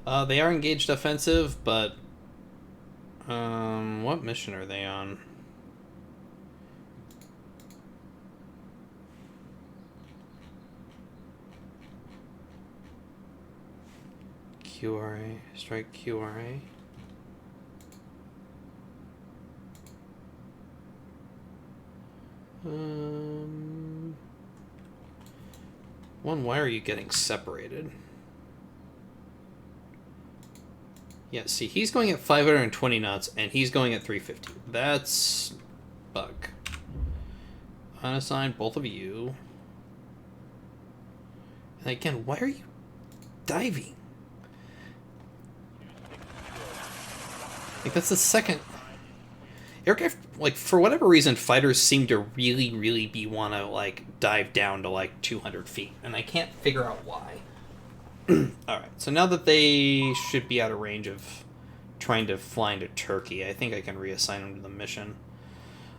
They are engaged offensive, but... what mission are they on? QRA. Strike QRA. One, why are you getting separated? Yeah, see, he's going at 520 knots, and he's going at 350. That's... bug. Unassign both of you. And again, why are you diving? Like, that's the second... Aircraft, like, for whatever reason, fighters seem to really want to, like, dive down to, like, 200 feet. And I can't figure out why. Alright, so now that they should be out of range of trying to fly into Turkey, I think I can reassign them to the mission.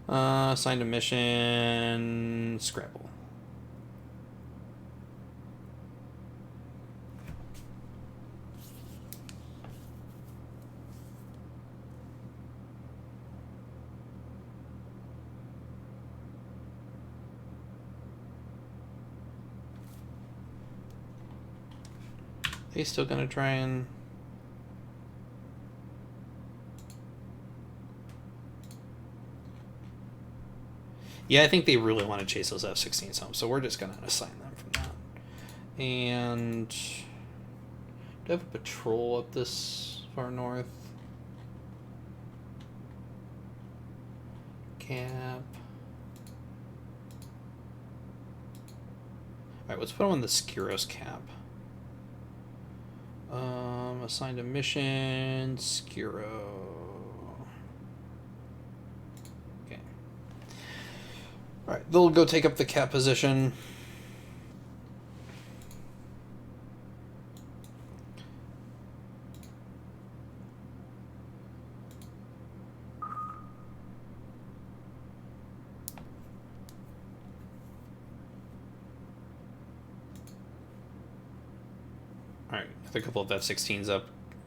Assign to mission... Scramble. They still gonna try and... Yeah, I think they really want to chase those F-16s home, so we're just gonna assign them from that. And... do I have a patrol up this far north? Cap. Alright, let's put on the Skiros cap. Assigned a mission, Skiro. Okay. Alright, they'll go take up the cap position. Alright, a couple of F-16s up,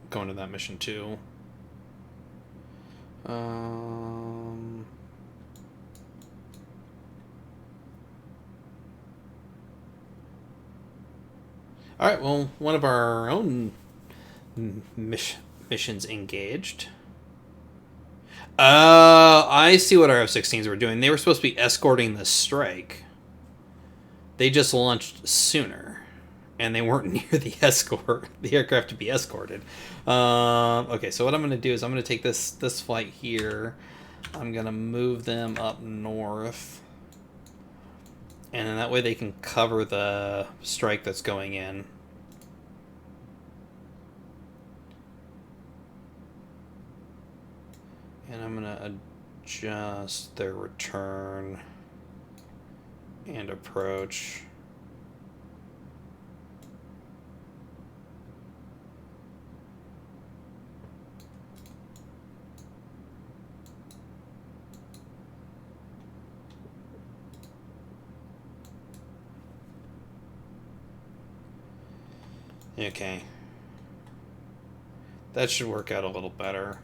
going to that mission too. All right, well, one of our own missions engaged. I see what our F-16s were doing. They were supposed to be escorting the strike. They just launched sooner, and they weren't near the aircraft to be escorted. Okay, so what I'm going to do is I'm going to take this flight here. I'm going to move them up north, and then that way they can cover the strike that's going in. And I'm going to adjust their return and approach. Okay. That should work out a little better.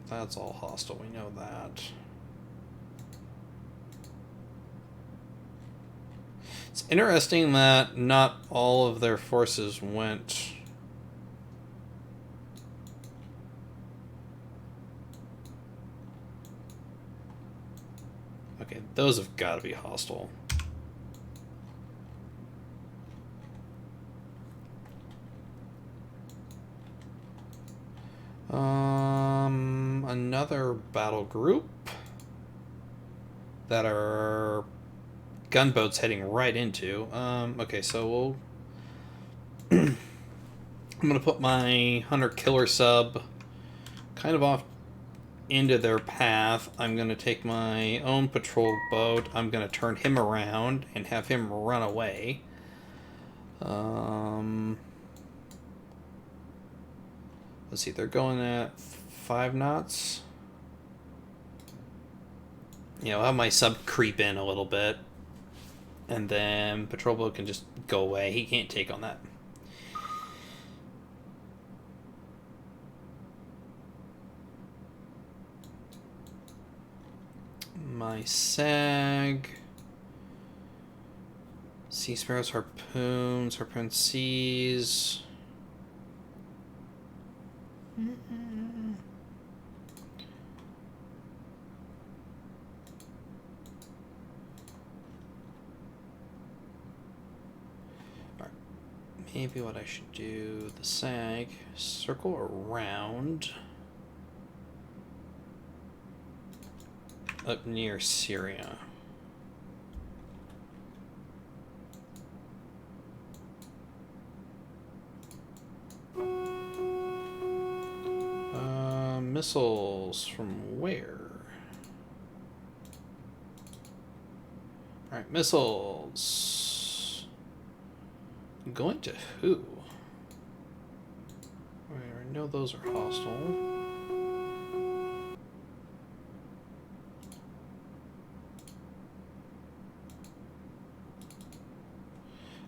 That's all hostile, we know that. It's interesting that not all of their forces went... Okay, those have got to be hostile. Another battle group that our gunboat's heading right into. Okay, so we'll... I'm going to put my hunter-killer sub kind of off into their path. I'm going to take my own patrol boat. I'm going to turn him around and have him run away. Let's see, they're going at 5 knots. I'll have my sub creep in a little bit. And then patrol boat can just go away. He can't take on that. My SAG. Sea Sparrows, Harpoons, Harpoon Seas. Maybe what I should do, the SAG, circle around up near Syria. Missiles from where? Alright, missiles. Going to who? I know those are hostile.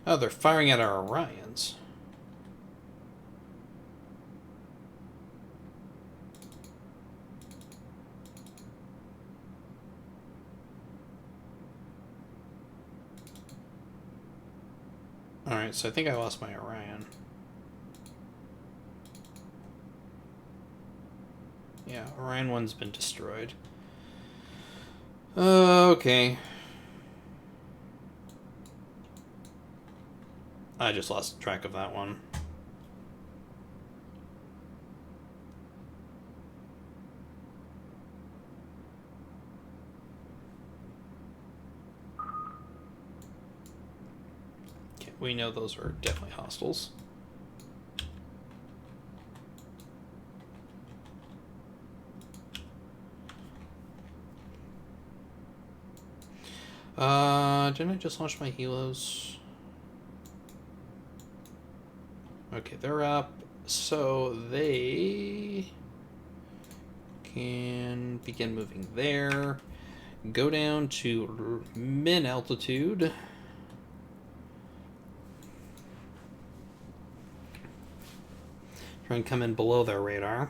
Oh, they're firing at our Orions. Alright, so I think I lost my Orion. Yeah, Orion 1's been destroyed. Okay. I just lost track of that one. Okay, we know those are definitely hostiles. Didn't I just launch my helos? Okay, they're up, so they can begin moving there. Go down to min altitude. Try and come in below their radar.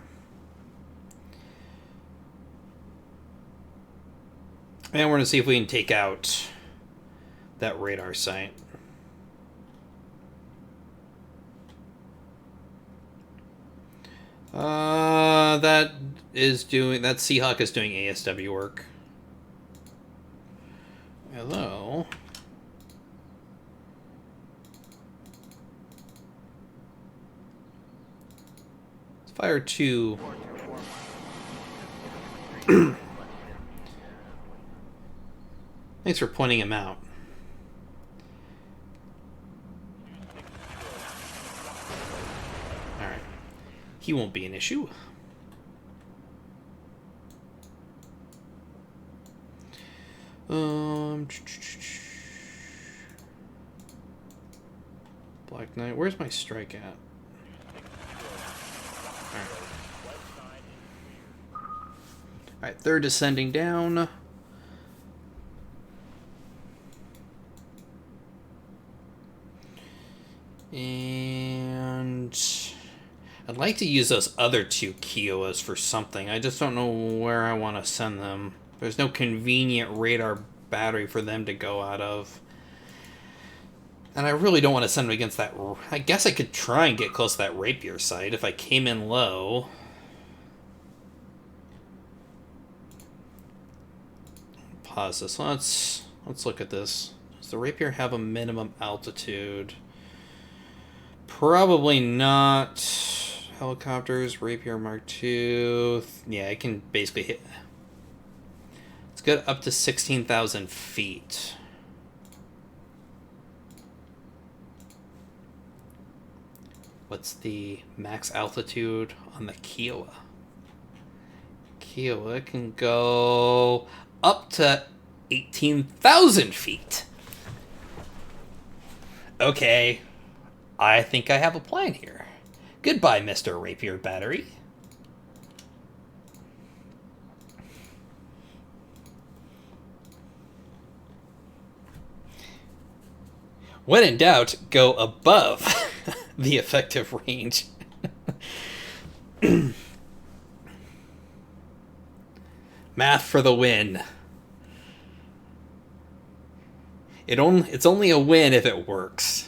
And we're going to see if we can take out that radar site. That Seahawk is doing ASW work. Hello. Let's fire 2. Thanks for pointing him out. Alright. He won't be an issue. Black Knight. Where's my strike at? Alright, they're descending down. And I'd like to use those other 2 Kiowas for something. I just don't know where I want to send them. There's no convenient radar battery for them to go out of. And I really don't want to send them against that. I guess I could try and get close to that rapier site if I came in low. Pause this. Let's look at this. Does the rapier have a minimum altitude? Probably not. Helicopters, Rapier Mark II. Yeah, it can basically hit. It's got up to 16,000 feet. What's the max altitude on the Kiowa? Kiowa can go up to 18,000 feet. Okay. I think I have a plan here. Goodbye, Mr. Rapier Battery. When in doubt, go above the effective range. Math for the win. It's only a win if it works.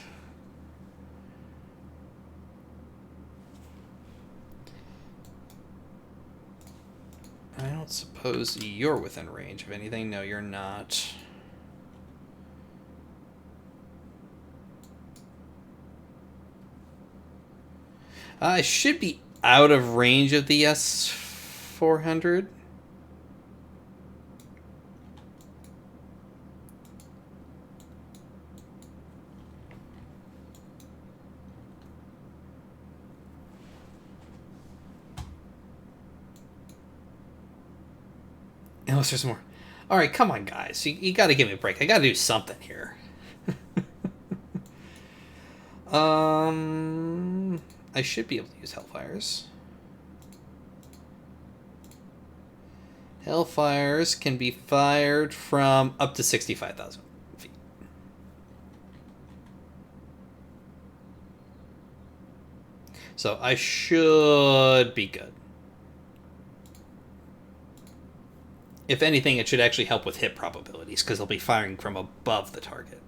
I don't suppose you're within range of anything. No, you're not. I should be out of range of the S-400. Unless there's more. All right, come on, guys. You got to give me a break. I got to do something here. I should be able to use Hellfires. Hellfires can be fired from up to 65,000 feet. So I should be good. If anything, it should actually help with hit probabilities, because they'll be firing from above the target.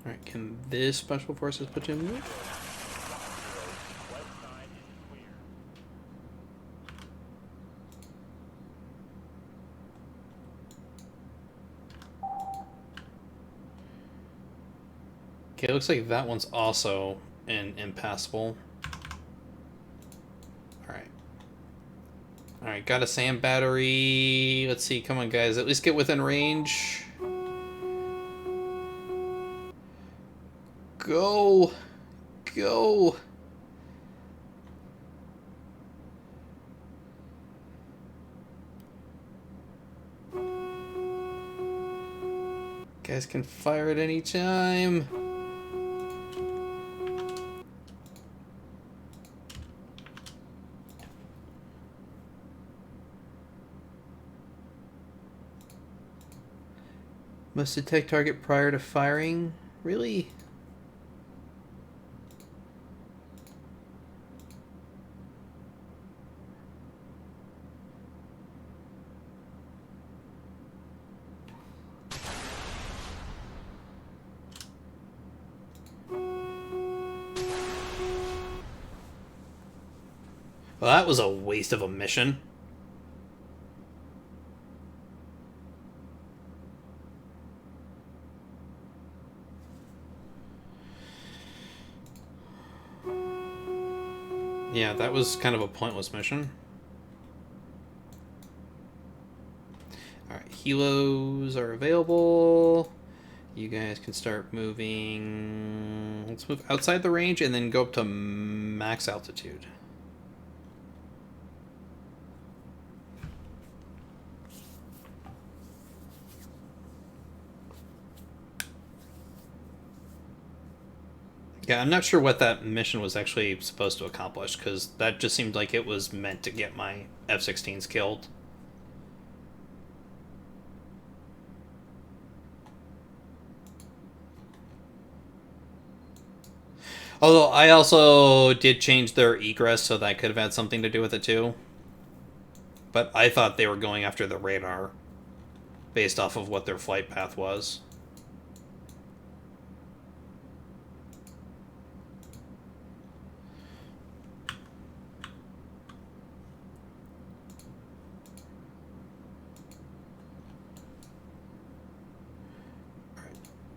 Alright, can this Special Forces platoon move? Okay, it looks like that one's also an impassable. Alright. Alright, got a sand battery. Let's see, come on guys, at least get within range. Go! Go! Guys can fire at any time. Must detect target prior to firing? Really? Well, that was a waste of a mission. Yeah, that was kind of a pointless mission. Alright, helos are available. You guys can start moving. Let's move outside the range and then go up to max altitude. Yeah, I'm not sure what that mission was actually supposed to accomplish, because that just seemed like it was meant to get my F-16s killed. Although I also did change their egress, so that could have had something to do with it too. But I thought they were going after the radar, based off of what their flight path was.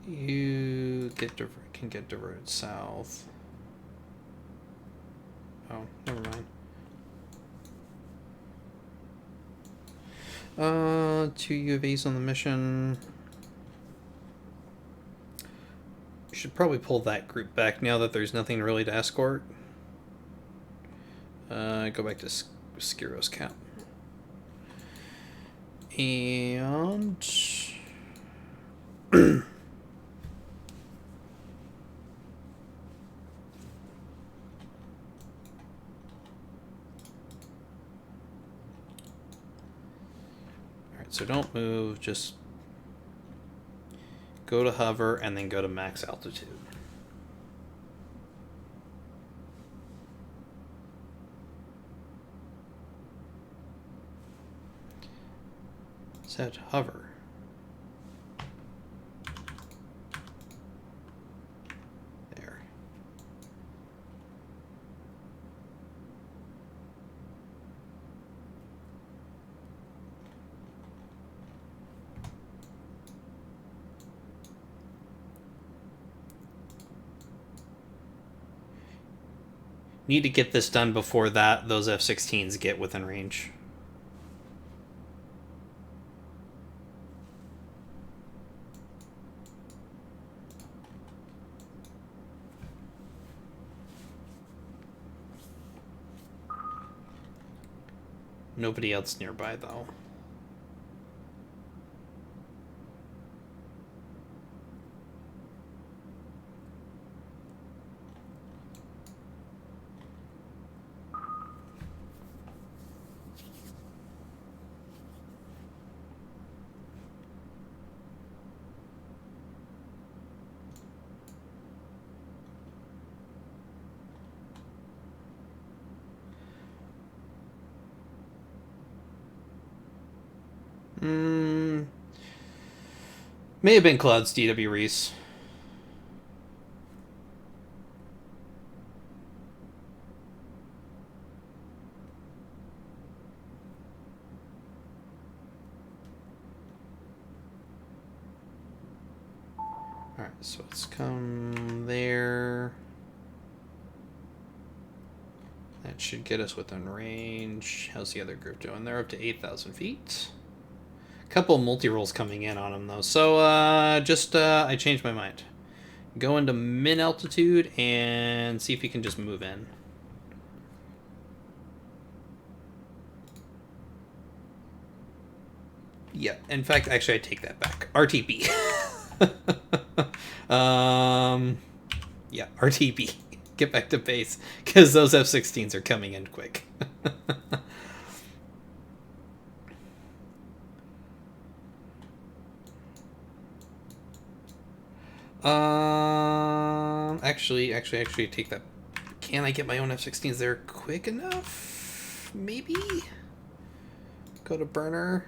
You can get diverted south. Oh, never mind. 2 UAVs on the mission. You should probably pull that group back now that there's nothing really to escort. Go back to Skiro's camp. And... Alright, so don't move, just go to hover and then go to max altitude. Set hover. There. Need to get this done before those F-16s get within range. Nobody else nearby, though. May have been Cloud's DW Reese. Alright, so let's come there. That should get us within range. How's the other group doing? They're up to 8,000 feet. Couple multi-rolls coming in on them, though. So, I changed my mind. Go into min altitude and see if you can just move in. Yeah, in fact, actually, I take that back. RTB. Yeah, RTB. Get back to base, because those F-16s are coming in quick. Actually, take that. Can I get my own F-16s there quick enough? Maybe? Go to burner.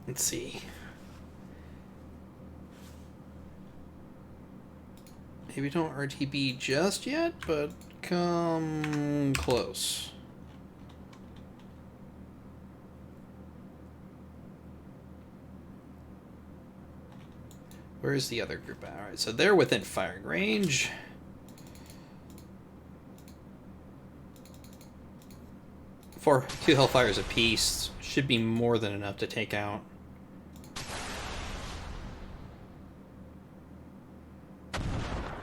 Let's see. Maybe don't RTB just yet, but come close. Where's the other group? Alright, so they're within firing range. For 2 Hellfires apiece should be more than enough to take out.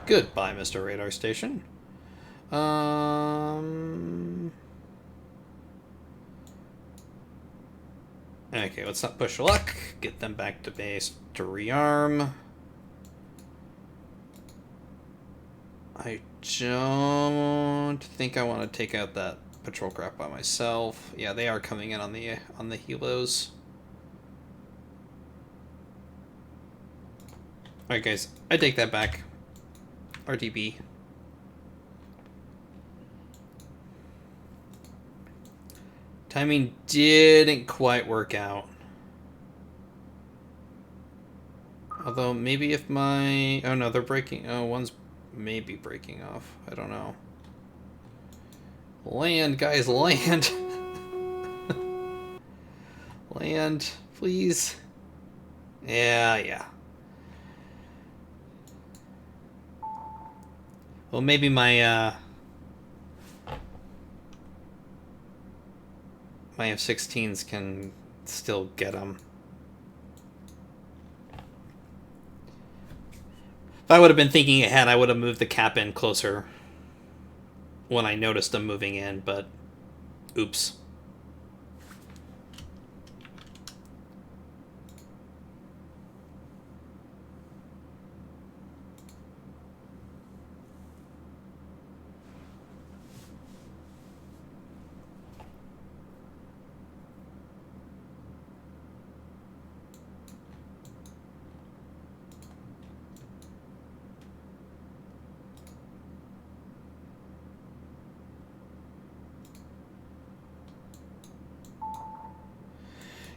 Goodbye, Mr. Radar Station. Okay, let's not push luck. Get them back to base to rearm. I don't think I want to take out that patrol craft by myself. Yeah, they are coming in on the helos. Alright guys, I take that back. RTB. Timing didn't quite work out. Although maybe if my... Oh no, they're breaking... Oh, one's maybe breaking off. I don't know. Land, guys, land. Land, please. Yeah. Well, maybe my my F-16s can still get them. If I would have been thinking ahead, I would have moved the cap in closer when I noticed them moving in, but oops.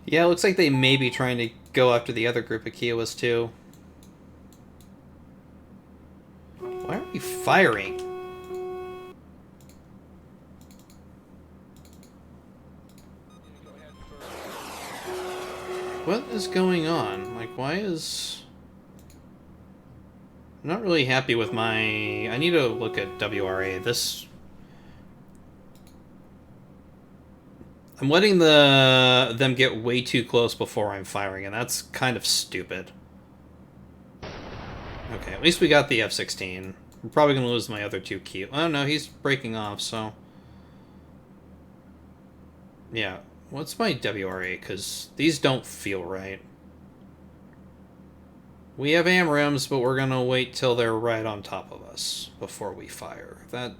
Yeah, it looks like they may be trying to go after the other group of Kiowas too. Why are we firing? What is going on? Like, why is... I'm not really happy with my... I need to look at WRA. This... I'm letting them get way too close before I'm firing, and that's kind of stupid. Okay, at least we got the F-16. I'm probably going to lose my other 2 key. Oh no, he's breaking off, so... Yeah, what's my WRA? Because these don't feel right. We have AMRAAMs, but we're going to wait till they're right on top of us before we fire. That...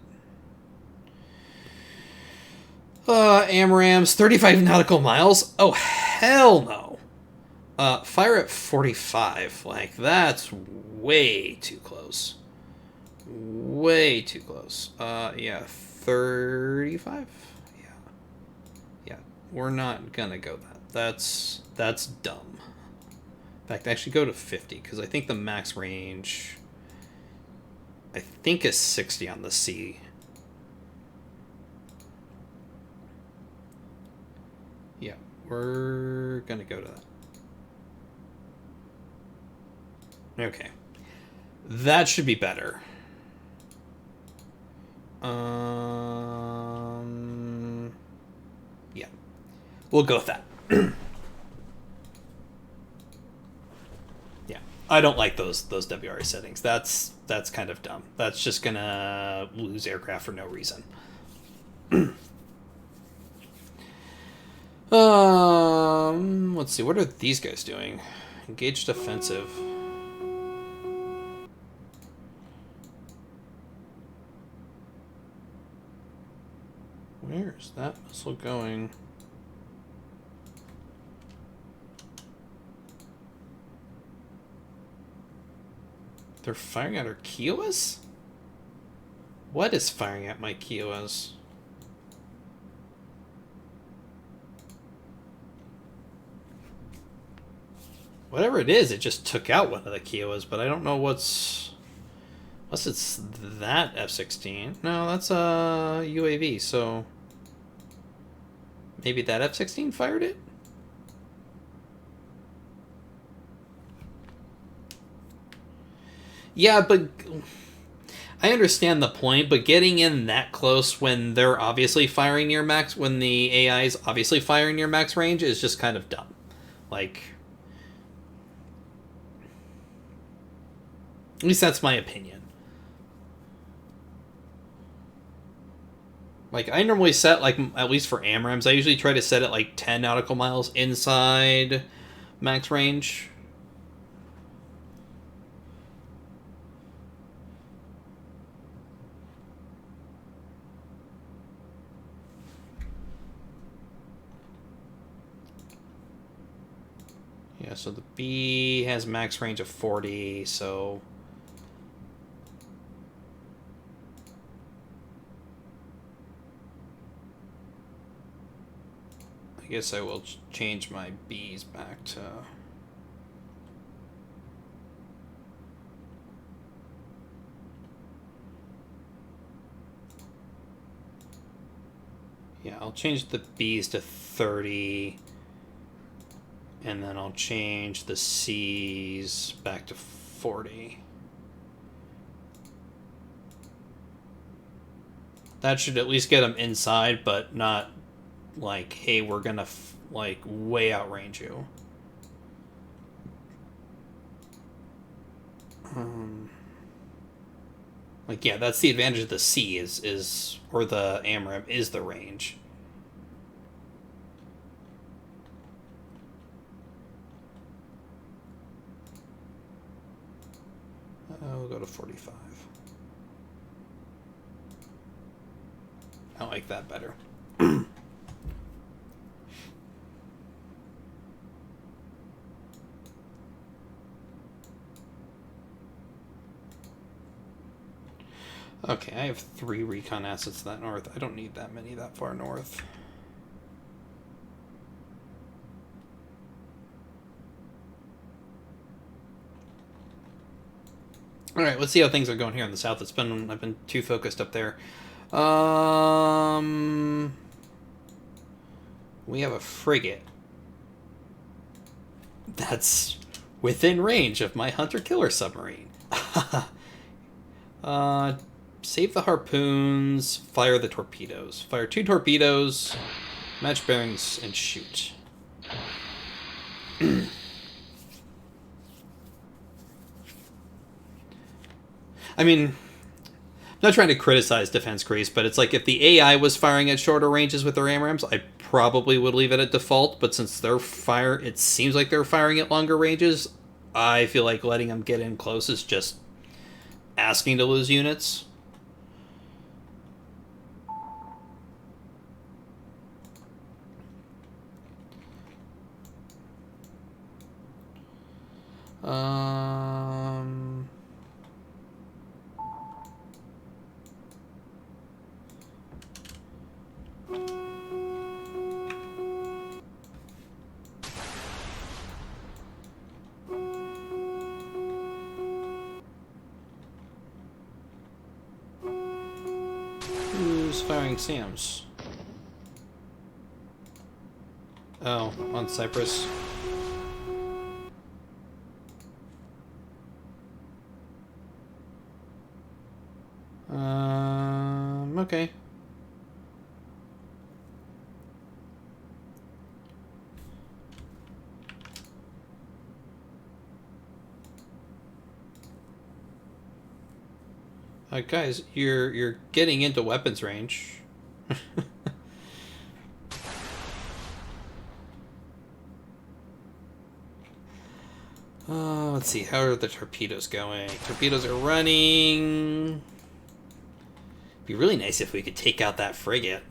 AMRAAMs, 35 nautical miles? Oh, hell no. Fire at 45. Like, that's way too close. Way too close. Yeah, 35? Yeah, we're not gonna go that. That's dumb. In fact, actually go to 50, because I think the max range, I think, is 60 on the sea. Yeah, we're gonna go to that. Okay. That should be better. Yeah. We'll go with that. Yeah. I don't like those WRA settings. That's kind of dumb. That's just gonna lose aircraft for no reason. Let's see. What are these guys doing? Engaged offensive. Where's that missile going? They're firing at our Kiowas? What is firing at my Kiowas? Whatever it is, it just took out one of the Kiowas, but I don't know what's... Unless it's that F-16. No, that's a UAV, so... Maybe that F-16 fired it? Yeah, but... I understand the point, but getting in that close when they're obviously firing near max... When the AI is obviously firing near max range is just kind of dumb. Like... At least that's my opinion. Like, I normally set, like, at least for AMRAAMs, I usually try to set it, like, 10 nautical miles inside max range. Yeah, so the B has max range of 40, so... I guess I will change my B's back to... Yeah, I'll change the B's to 30. And then I'll change the C's back to 40. That should at least get them inside, but not... Like, hey, we're gonna, like, way outrange you. Like, yeah, that's the advantage of the C is or the AMRAAM is the range. We'll go to 45. I like that better. Okay, I have 3 recon assets that north. I don't need that many that far north. All right, let's see how things are going here in the south. I've been too focused up there. We have a frigate that's within range of my hunter-killer submarine. Save the harpoons, fire the torpedoes. Fire 2 torpedoes, match bearings, and shoot. I mean, I'm not trying to criticize Defense Grease, but it's like if the AI was firing at shorter ranges with their AMRAAMs, I probably would leave it at default, but since it seems like they're firing at longer ranges, I feel like letting them get in close is just asking to lose units. Who's firing SAMs? Oh, on Cyprus. Okay. Guys, you're getting into weapons range. Let's see, how are the torpedoes going? Torpedoes are running. Be really nice if we could take out that frigate.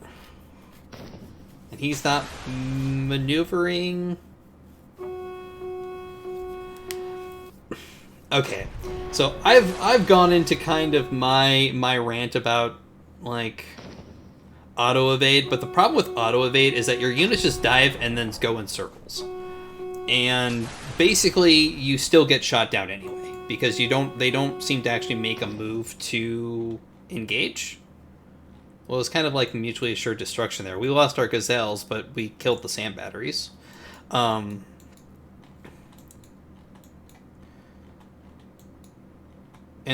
And he's not maneuvering. Okay, so I've gone into kind of my rant about like auto evade, but the problem with auto evade is that your units just dive and then go in circles, and basically you still get shot down anyway because they don't seem to actually make a move to engage. Well, it's kind of like mutually assured destruction there. We lost our gazelles, but we killed the sand batteries. And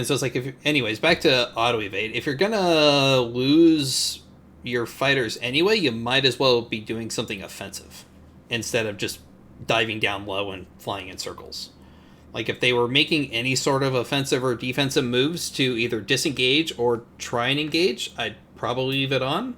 so it's like, anyways, back to auto evade. If you're gonna lose your fighters anyway, you might as well be doing something offensive instead of just diving down low and flying in circles. Like if they were making any sort of offensive or defensive moves to either disengage or try and engage, I'd probably leave it on.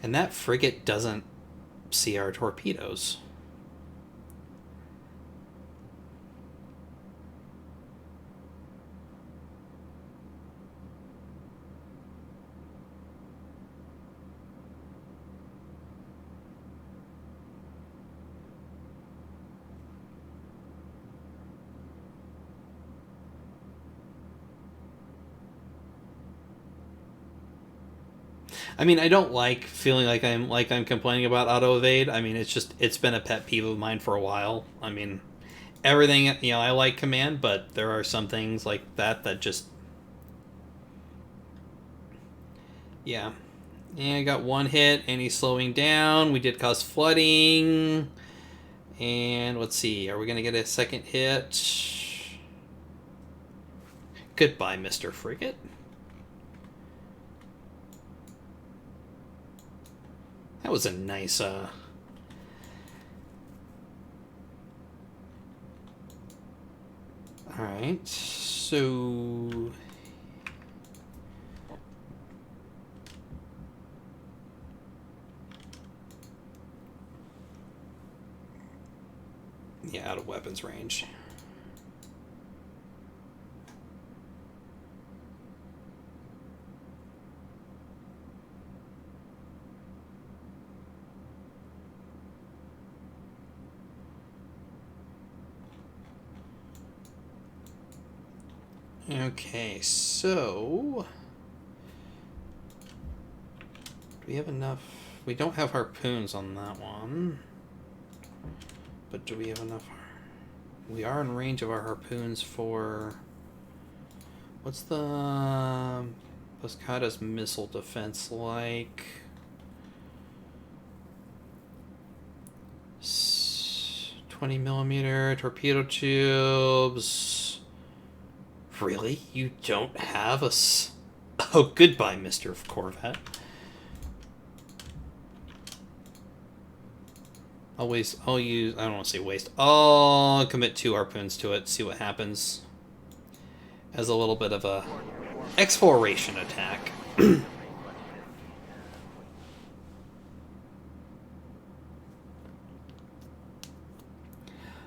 And that frigate doesn't see our torpedoes. I mean, I don't like feeling like I'm complaining about auto evade. I mean, it's been a pet peeve of mine for a while. I mean, everything, I like command, but there are some things like that just, yeah. And I got one hit, and he's slowing down. We did cause flooding. And let's see, are we gonna get a second hit? Goodbye, Mr. Frigate. That was a nice, Alright, so... Yeah, out of weapons range. Okay, so... Do we have enough? We don't have harpoons on that one. But do we have enough? We are in range of our harpoons for... What's the... Pescata's missile defense like? 20mm torpedo tubes. Really? You don't have a... Oh, goodbye, Mr. Corvette. I'll use, I don't want to say waste. I'll commit 2 harpoons to it, see what happens. As a little bit of a exploration attack.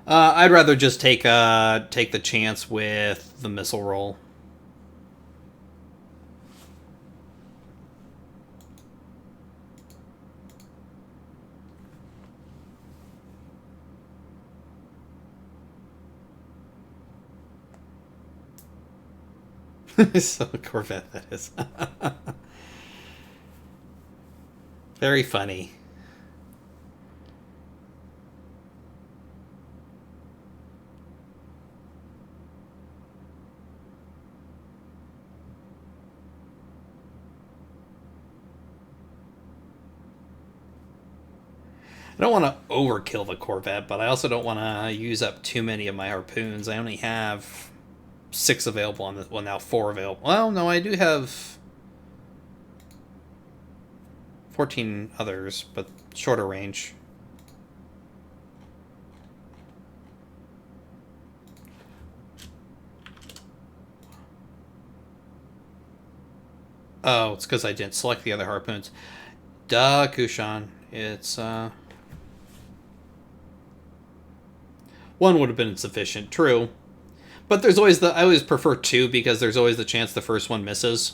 I'd rather just take the chance with the missile roll. So a Corvette, that is. Very funny. I don't want to overkill the Corvette, but I also don't want to use up too many of my harpoons. I only have 6 available on this. Well, now 4 available. Well, no, I do have 14 others, but shorter range. Oh, it's because I didn't select the other harpoons. Duh, Kushan. It's, Well, One would have been sufficient, true. But there's always I always prefer two because there's always the chance the first one misses.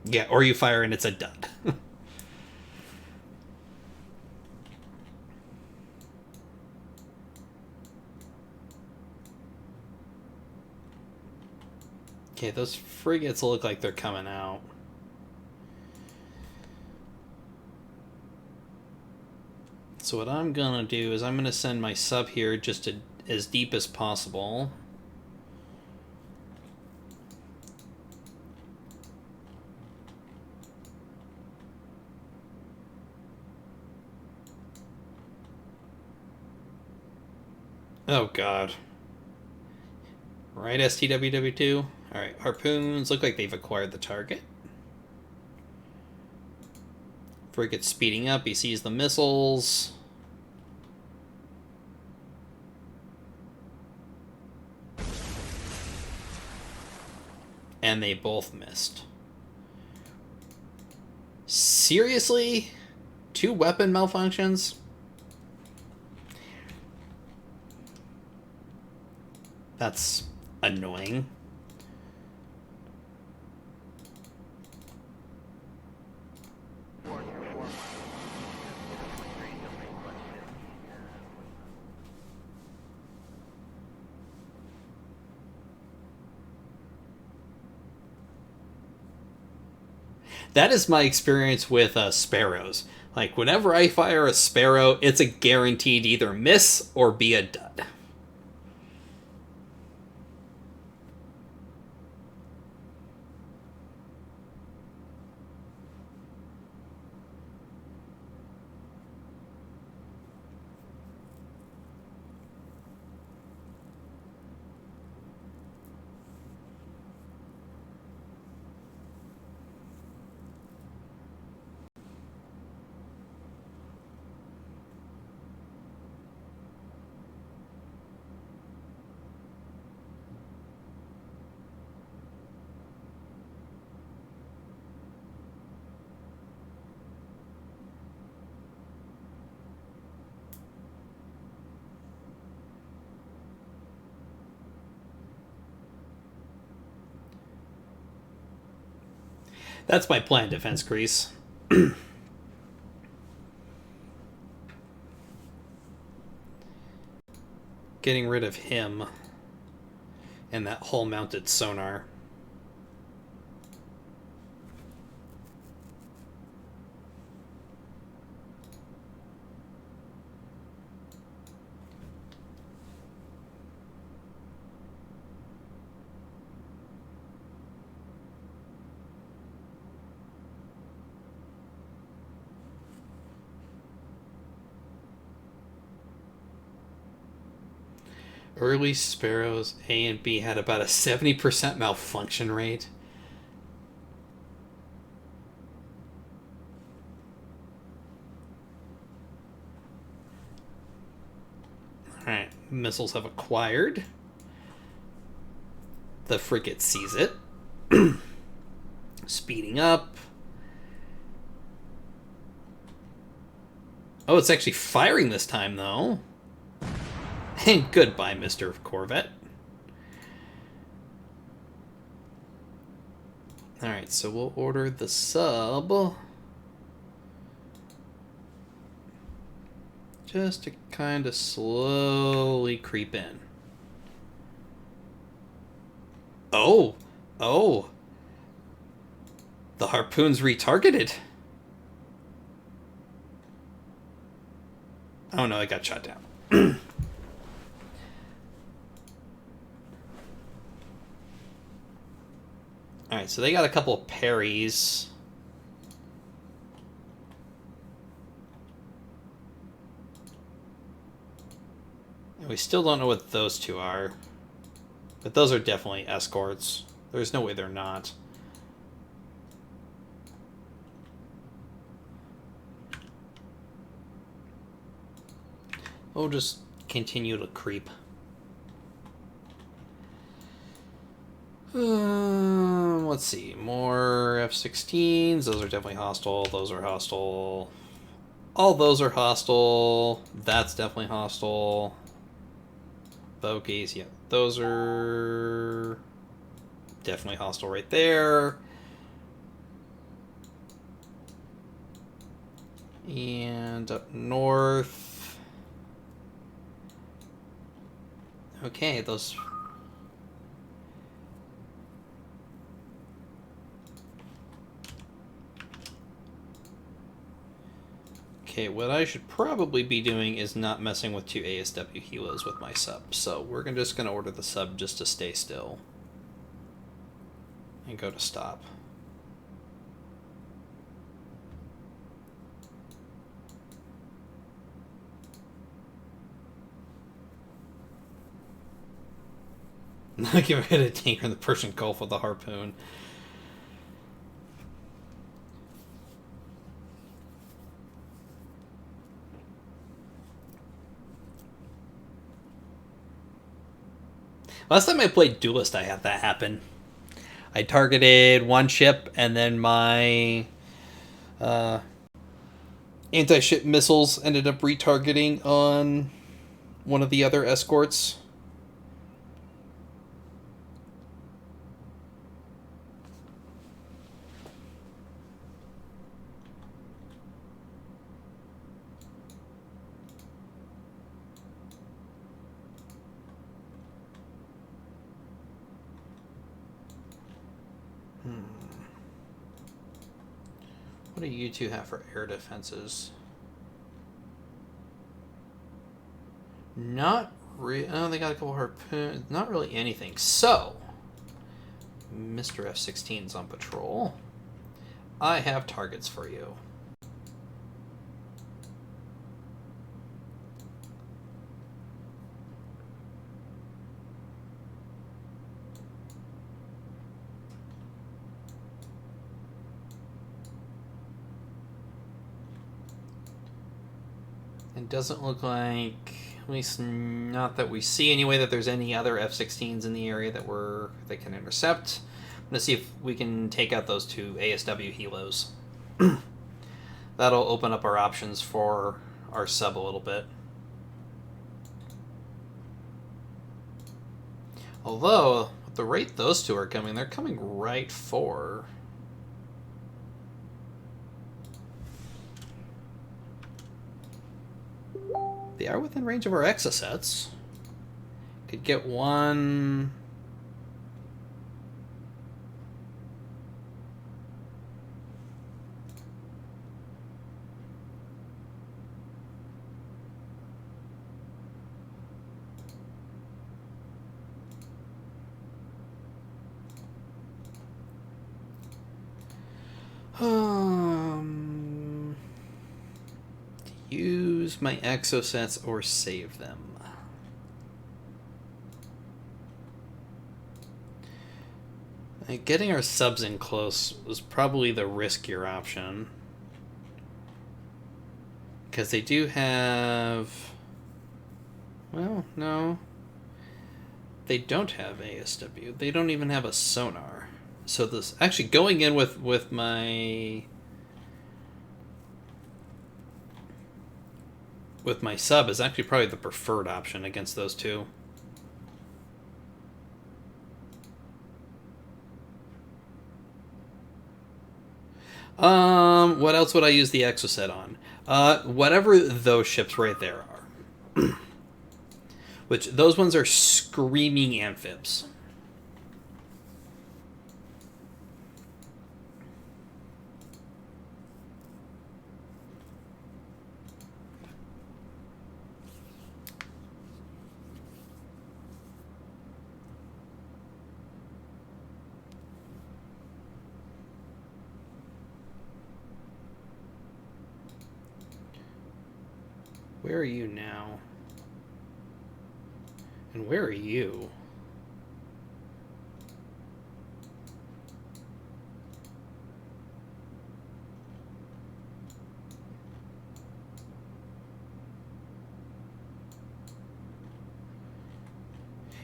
Yeah, or you fire and it's a dud. Okay, those frigates look like they're coming out. So what I'm gonna do is I'm gonna send my sub here just to as deep as possible. Oh god. Right, STWW2? Alright, harpoons look like they've acquired the target. Frigate's speeding up, he sees the missiles. And they both missed. Seriously? 2 weapon malfunctions? That's annoying. That is my experience with sparrows. Like, whenever I fire a sparrow, it's a guaranteed either miss or be a dud. That's my plan, Defense Crease. Getting rid of him and that hull-mounted sonar. Early Sparrows A and B had about a 70% malfunction rate. Alright, missiles have acquired. The frigate sees it. Speeding up. Oh, it's actually firing this time, though. And goodbye, Mr. Corvette. Alright, so we'll order the sub. Just to kind of slowly creep in. Oh! Oh! The harpoon's retargeted. Oh no, I got shot down. Alright, so they got a couple of parries. And we still don't know what those two are. But those are definitely escorts. There's no way they're not. We'll just continue to creep. Let's see. More F-16s. Those are definitely hostile. Those are hostile. All those are hostile. That's definitely hostile. Bogies, yeah. Those are definitely hostile right there. And up north. Okay, those... Okay, what I should probably be doing is not messing with 2 ASW helos with my sub. So we're just going to order the sub just to stay still. And go to stop. Get rid of tanker in the Persian Gulf with a harpoon. Last time I played Duelist, I had that happen. I targeted one ship, and then my anti-ship missiles ended up retargeting on one of the other escorts. What do you two have for air defenses? Not really. Oh, they got a couple harpoons. Not really anything. So, Mr. F-16's on patrol. I have targets for you. It doesn't look like, at least not that we see anyway, that there's any other F-16s in the area that can intercept. I'm going to see if we can take out those 2 ASW helos. That'll open up our options for our sub a little bit. Although, at the rate those 2 are coming, they're coming right for... They are within range of our exocets. Could get one... Use my exosets or save them. Getting our subs in close was probably the riskier option. Because they do have... Well, no. They don't have ASW. They don't even have a sonar. So this... Actually, going in with my... with my sub is actually probably the preferred option against those 2. What else would I use the exoset on? Whatever those ships right there are. Which, those ones are screaming amphibs. Where are you now? And where are you?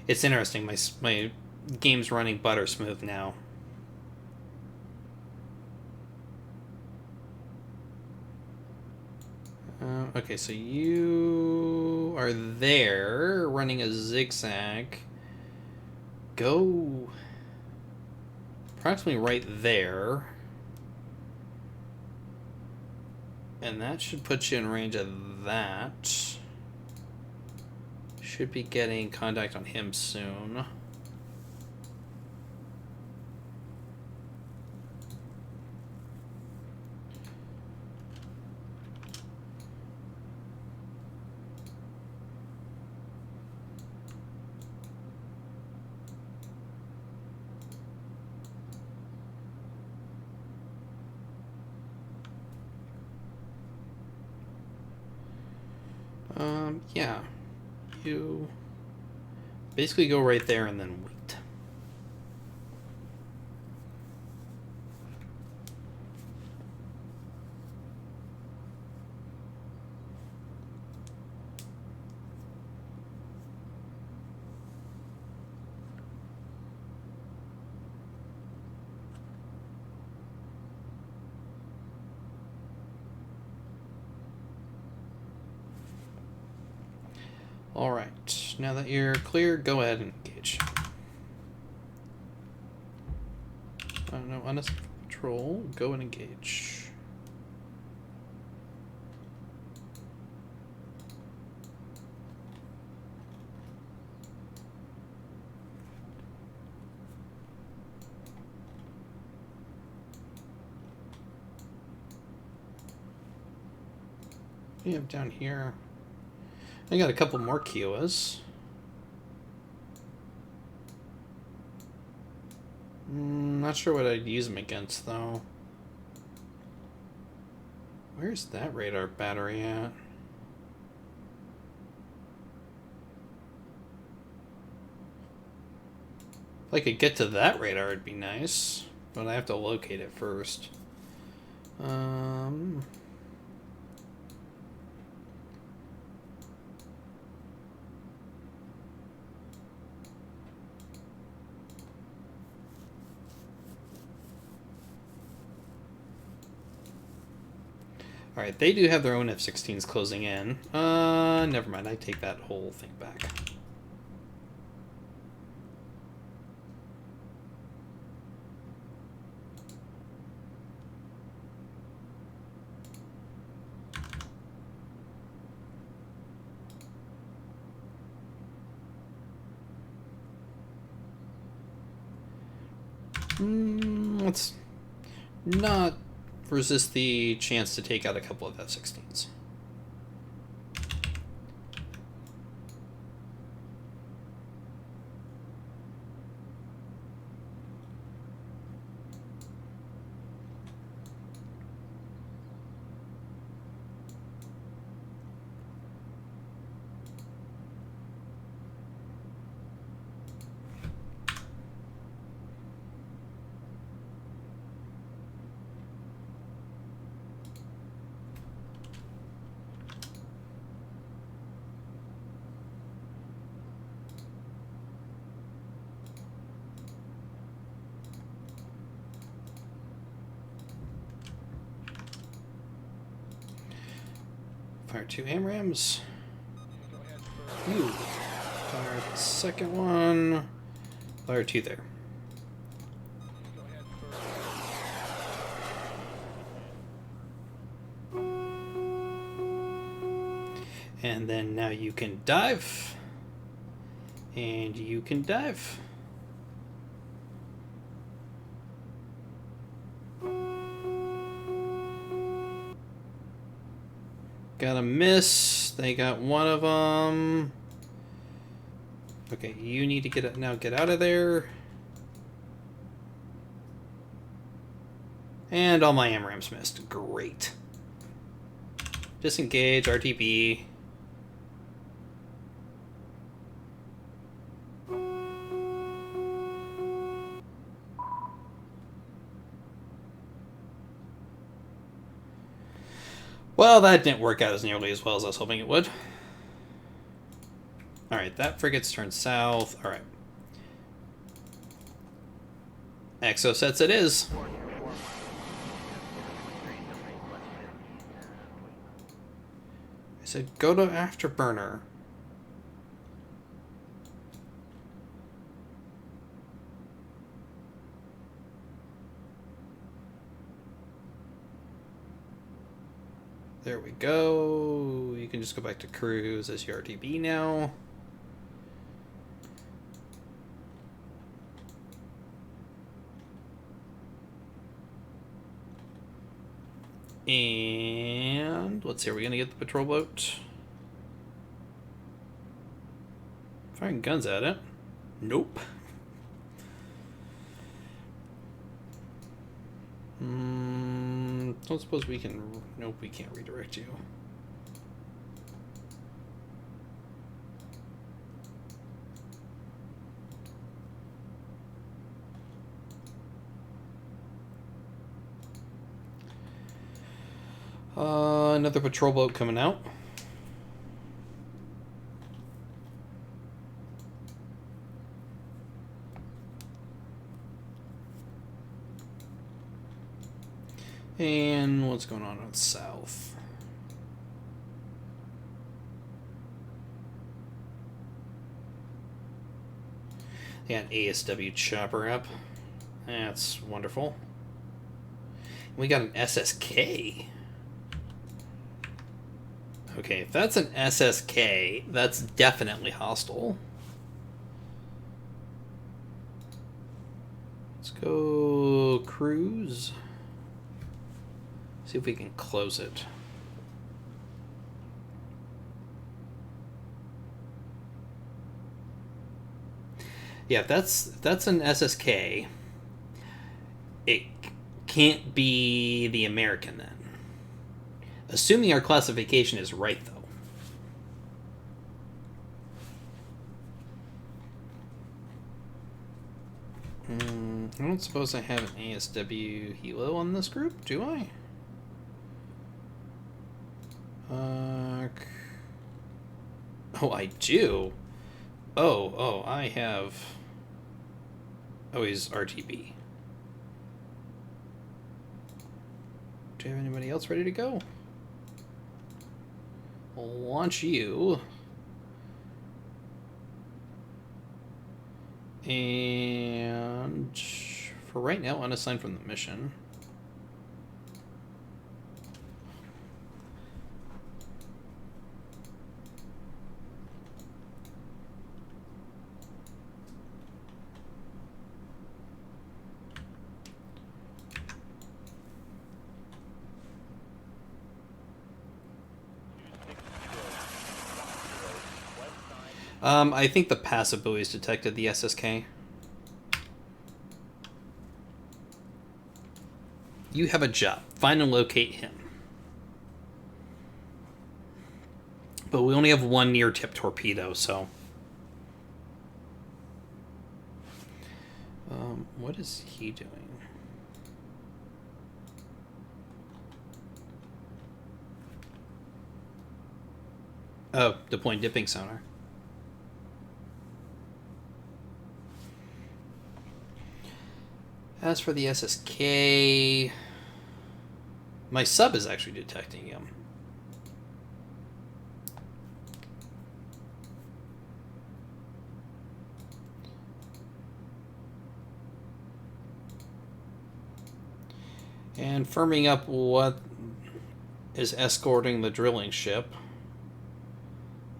It's interesting. My game's running butter smooth now. Okay, so you are there, running a zigzag. Go approximately right there. And that should put you in range of that. Should be getting contact on him soon. Yeah. You basically go right there and then wait. Alright, now that you're clear, go ahead and engage. No unnecessary patrol, go and engage. What do you have down here? I got a couple more Kiowas. Not sure what I'd use them against, though. Where's that radar battery at? If I could get to that radar, it'd be nice. But I have to locate it first. Alright, they do have their own F-16s closing in. Never mind, I take that whole thing back. Let's not resist the chance to take out a couple of F-16s. Fire 2 AMRAAMs. Ooh. Fire the second one. Fire 2 there. And then now you can dive. And you can dive. Got a miss. They got one of them. Okay, you need to get out of there. And all my AMRAAMs missed. Great. Disengage, RTB. Well, that didn't work out as nearly as well as I was hoping it would. Alright, that frigate's turned south. Alright. Exosets it is. I said go to Afterburner. There we go. You can just go back to cruise as your RTB now. And let's see, are we gonna get the patrol boat? Firing guns at it. Nope. Don't suppose we can... Nope, we can't redirect you. Another patrol boat coming out. And what's going on south? They got an ASW chopper up. That's wonderful. We got an SSK. Okay, if that's an SSK, that's definitely hostile. Let's go cruise. See if we can close it. Yeah, if that's an SSK, it can't be the American then. Assuming our classification is right, though. I don't suppose I have an ASW Hilo on this group, do I? Oh, I do. Oh, I have... Oh, he's RTB. Do you have anybody else ready to go? I'll launch you. And for right now, unassigned from the mission. I think the passive buoys detected the SSK. You have a job. Find and locate him. But we only have one near-tip torpedo, so... what is he doing? Oh, deploying dipping sonar. As for the SSK, my sub is actually detecting him. And firming up what is escorting the drilling ship.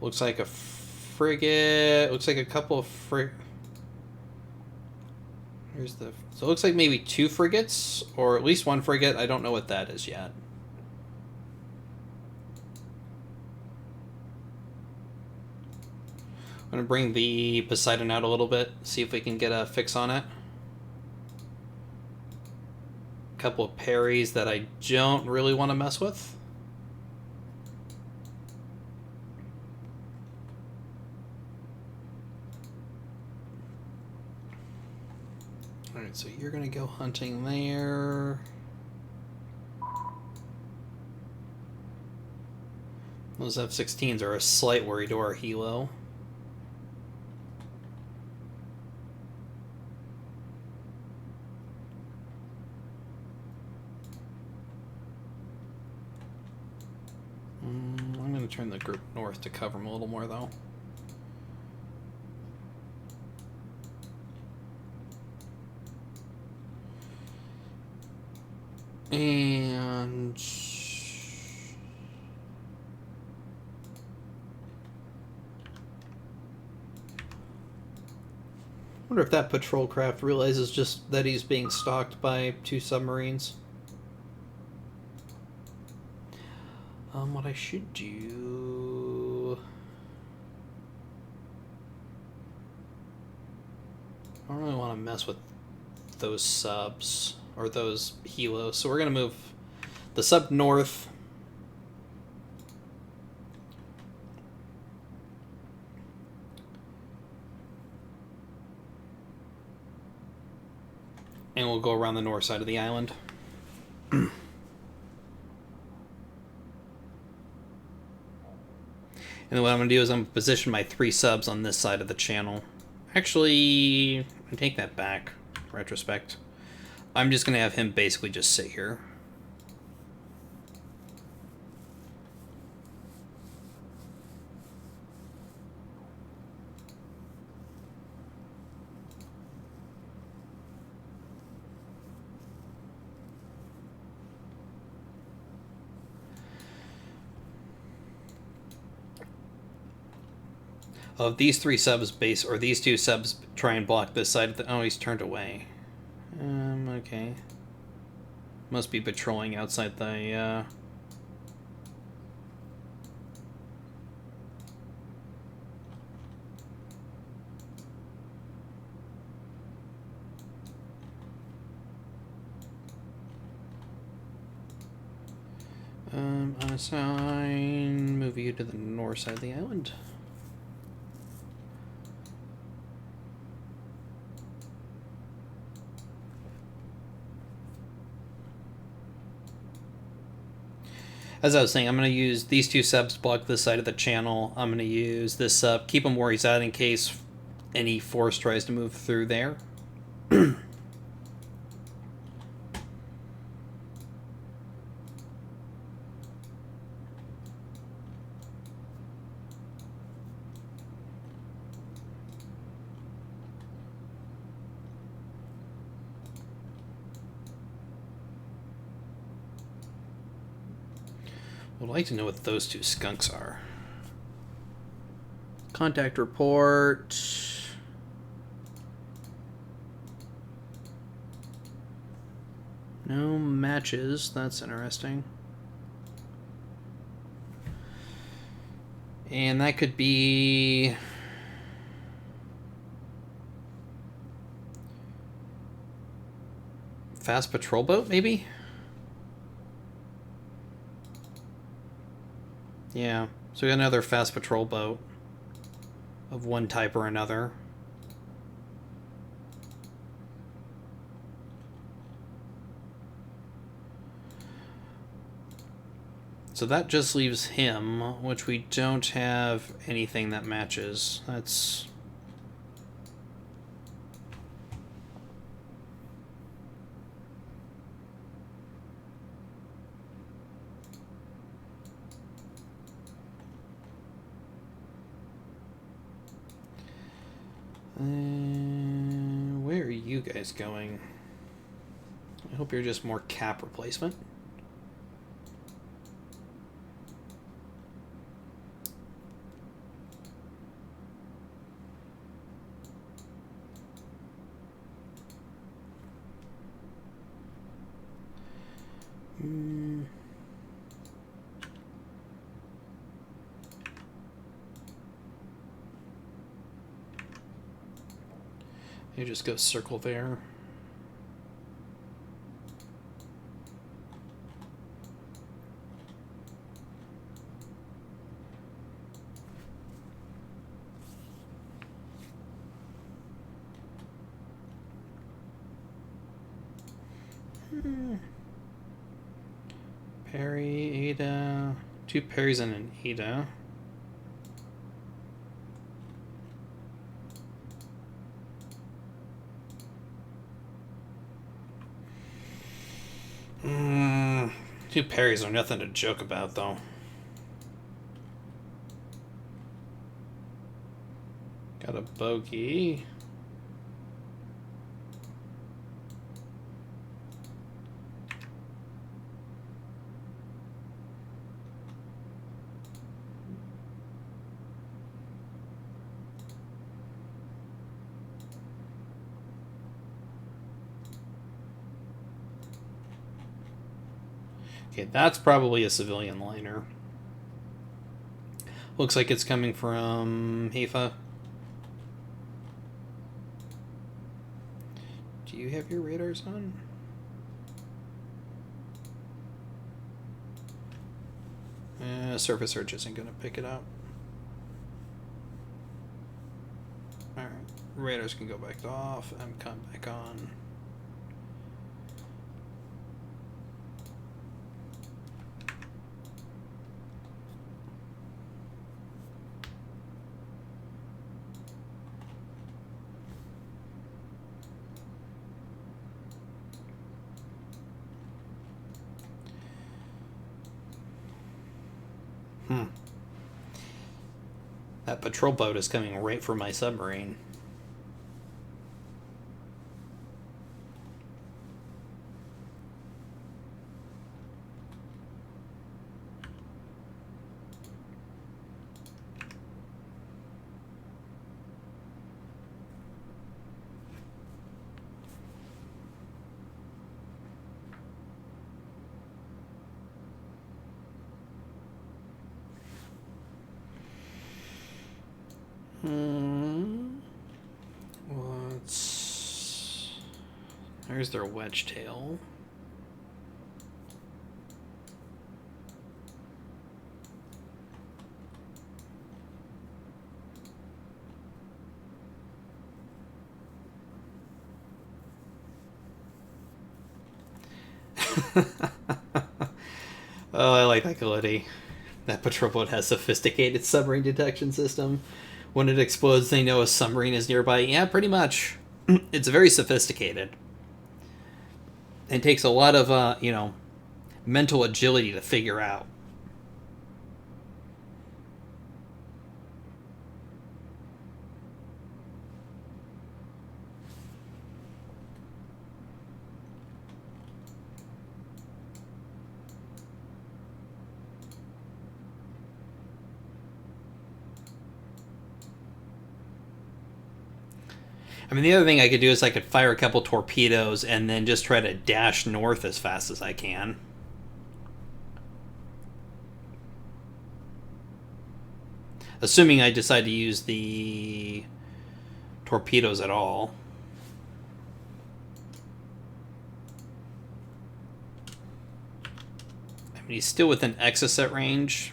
Looks like a frigate. Looks like a couple of Here's the... So it looks like maybe 2 frigates, or at least 1 frigate. I don't know what that is yet. I'm going to bring the Poseidon out a little bit, see if we can get a fix on it. A couple of parries that I don't really want to mess with. Alright, so you're going to go hunting there. Those F-16s are a slight worry to our helo. going to turn the group north to cover him a little more, though. And I wonder if that patrol craft realizes just that he's being stalked by 2 submarines. What I should do... I don't really want to mess with those subs, or those helos, so we're going to move the sub north. And we'll go around the north side of the island. And then what I'm going to do is I'm going to position my 3 subs on this side of the channel. Actually, I take that back, in retrospect. I'm just going to have him basically just sit here. Of these 3 subs base, or these 2 subs try and block this side of the... Oh, he's turned away. Okay. Must be patrolling outside the, Assign... Move you to the north side of the island. As I was saying, I'm going to use these 2 subs to block this side of the channel. I'm going to use this sub, keep him where he's at in case any force tries to move through there. Would like to know what those 2 skunks are. Contact report. No matches. That's interesting. And that could be... Fast patrol boat, maybe? Yeah, so we got another fast patrol boat of one type or another. So that just leaves him, which we don't have anything that matches. That's... where are you guys going? I hope you're just more cap replacement. You just go circle there. Perry, Ada, 2 Perrys and an Ada. Two Perrys are nothing to joke about, though. bogey. Okay, that's probably a civilian liner. Looks like it's coming from Haifa. Do you have your radars on? Surface search isn't going to pick it up. Alright, radars can go back off and come back on. That patrol boat is coming right for my submarine. There's their wedge tail. Oh, I like that ability. That patrol boat has sophisticated submarine detection system. When it explodes, they know a submarine is nearby. Yeah, pretty much. It's very sophisticated. It takes a lot of, mental agility to figure out. I mean, the other thing I could do is I could fire a couple torpedoes and then just try to dash north as fast as I can. Assuming I decide to use the torpedoes at all. I mean, he's still within exocet range.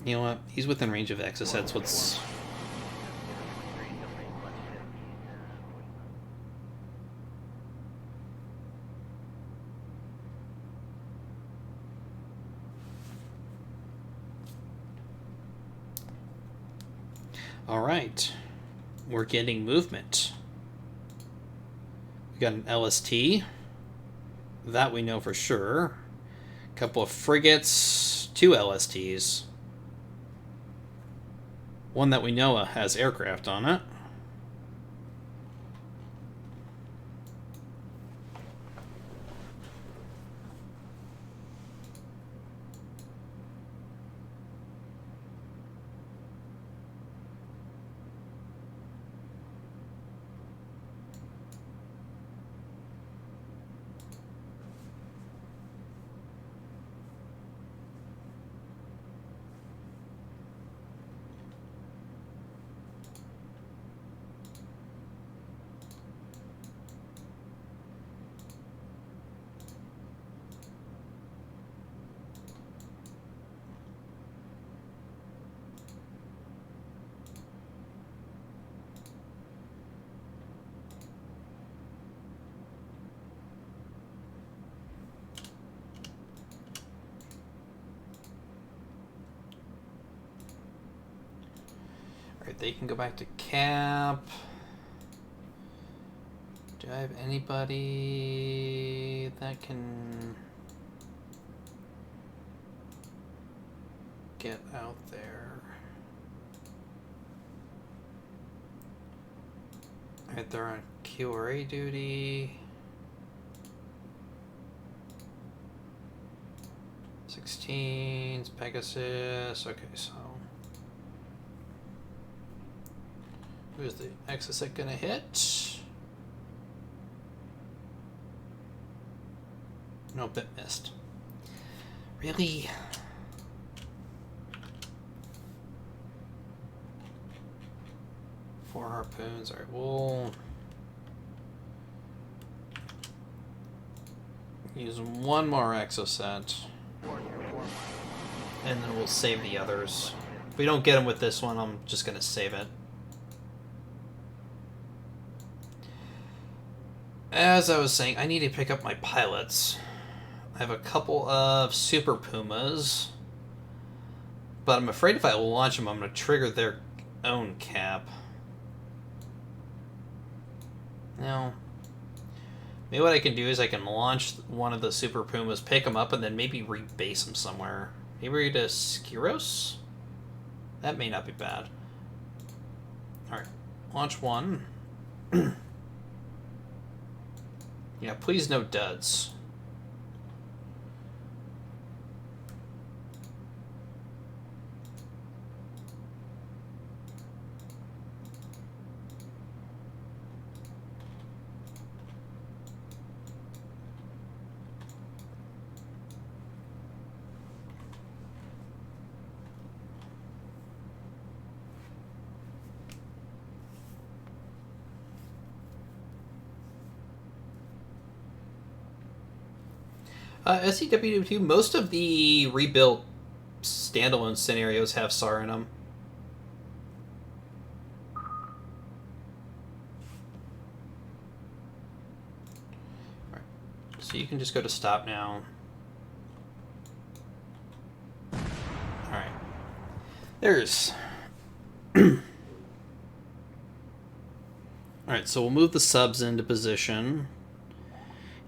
You know what? He's within range of exocets. What's... Alright. We're getting movement. We got an LST. That we know for sure. A couple of frigates. 2 LSTs. One that we know has aircraft on it. Alright, they can go back to cap. Do I have anybody that can get out there? Alright, they're on QRA duty. 16's Pegasus. Okay, so who's the exocet gonna hit? Nope, it missed. Really? Four harpoons. Alright, we'll use one more exocet. And then we'll save the others. If we don't get them with this one, I'm just going to save it. As I was saying, I need to pick up my pilots. I have a couple of Super Pumas. But I'm afraid if I launch them, I'm going to trigger their own cap. Now, maybe what I can do is I can launch one of the Super Pumas, pick them up, and then maybe rebase them somewhere. Maybe to Skiros? That may not be bad. Alright, launch one. Yeah, please no duds. SCW2, most of the rebuilt standalone scenarios have SAR in them. Alright, so you can just go to stop now. Alright. There's... Alright, so we'll move the subs into position.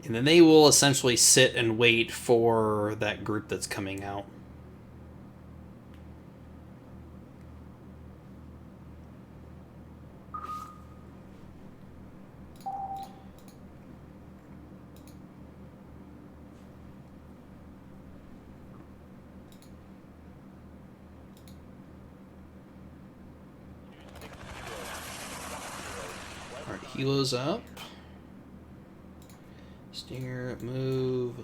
And then they will essentially sit and wait for that group that's coming out. Alright, helo's up. Steer, move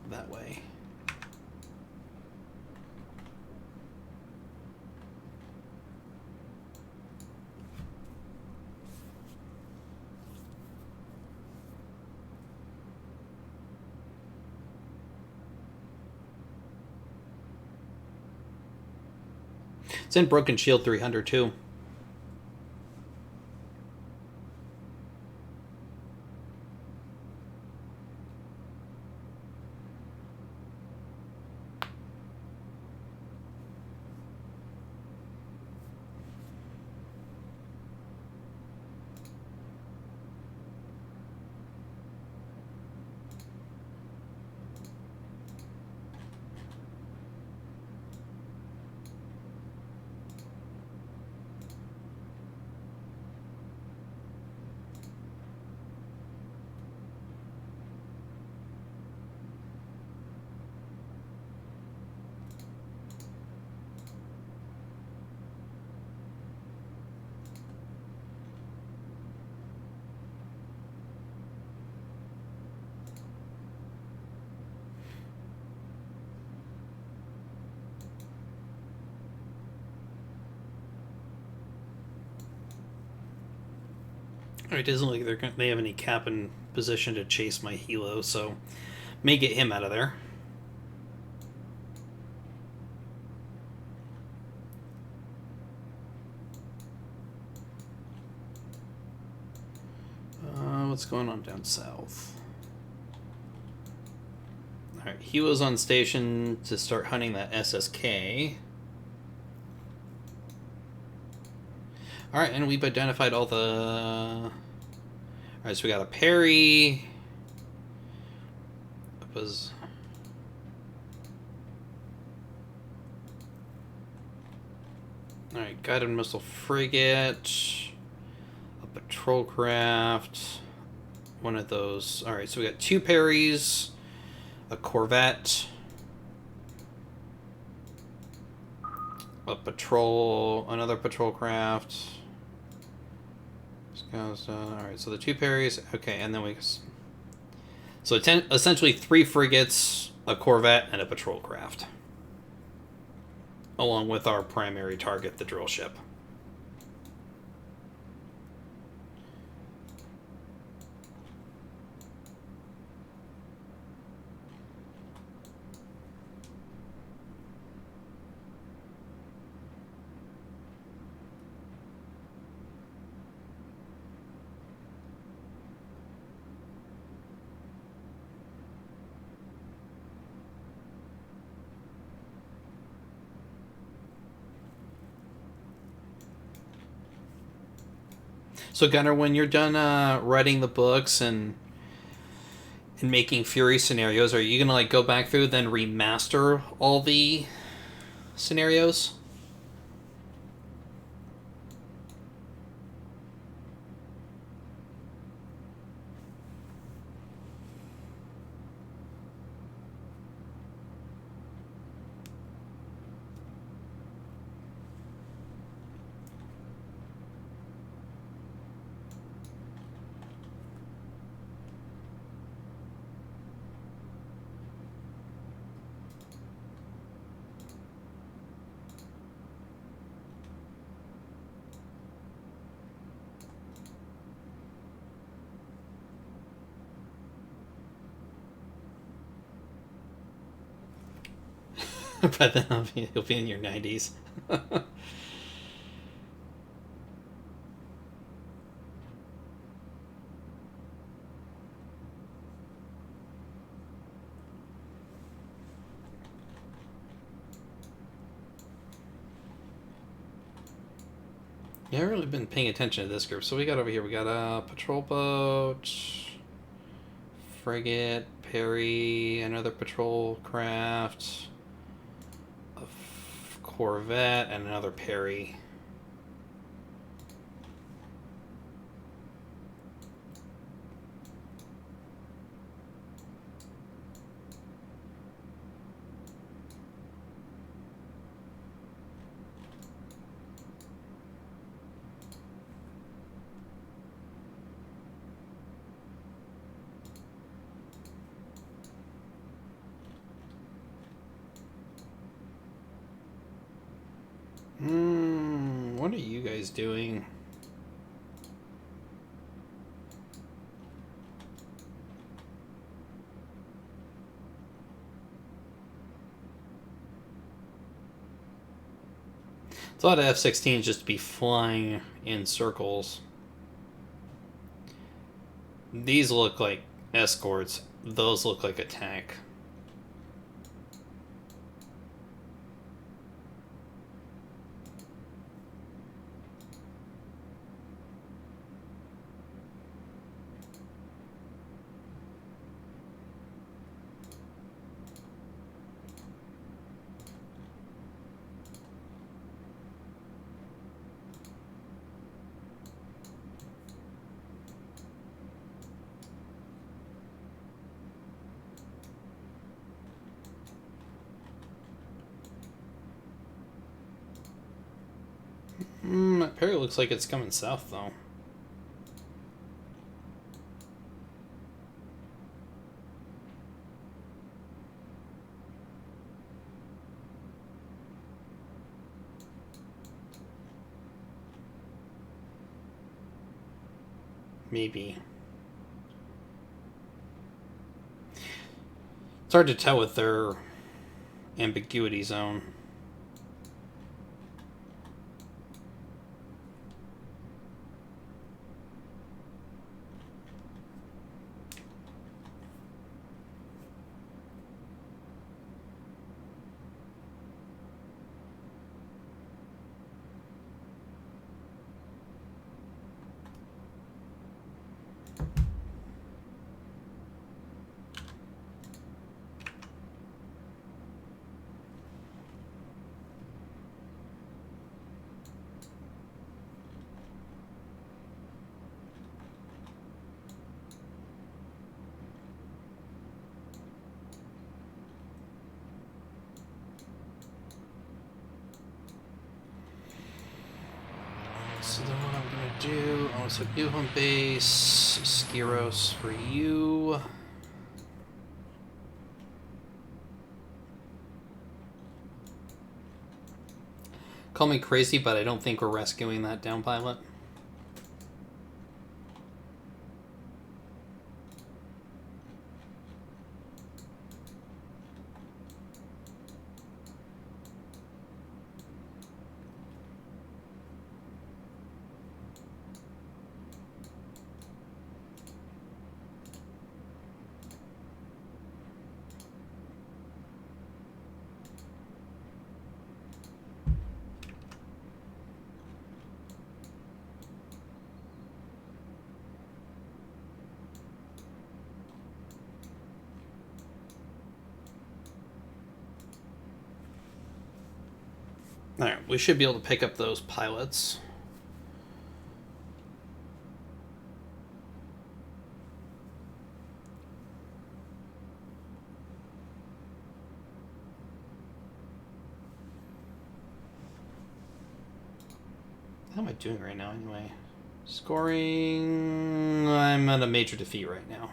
that way. It's in Broken Shield 300 too. It doesn't look like they have any cap in position to chase my helo, so may get him out of there. What's going on down south? Alright, helo's on station to start hunting that SSK. Alright, and we've identified all the... Alright, so we got a parry. That was... Alright, guided missile frigate. A patrol craft. One of those. Alright, so we got 2 parries. A corvette. A patrol. Another patrol craft. Alright, so the 2 parries. Okay, and then we... So essentially 3 frigates, a corvette, and a patrol craft. Along with our primary target, the drill ship. So Gunnar, when you're done writing the books and making Fury scenarios, are you gonna like go back through then remaster all the scenarios? By then you'll be in your 90s. Yeah, I've really been paying attention to this group. So we got over here, we got a patrol boat, frigate, Perry, another patrol craft, a corvette, and another Perry. What are you guys doing? It's a lot of F-16s just to be flying in circles. These look like escorts. Those look like attack. That Perry looks like it's coming south, though. Maybe. It's hard to tell with their ambiguity zone. do. Oh, so new home base. Skiros for you. Call me crazy, but I don't think we're rescuing that down pilot. Alright, we should be able to pick up those pilots. How am I doing right now anyway? Scoring... I'm at a major defeat right now.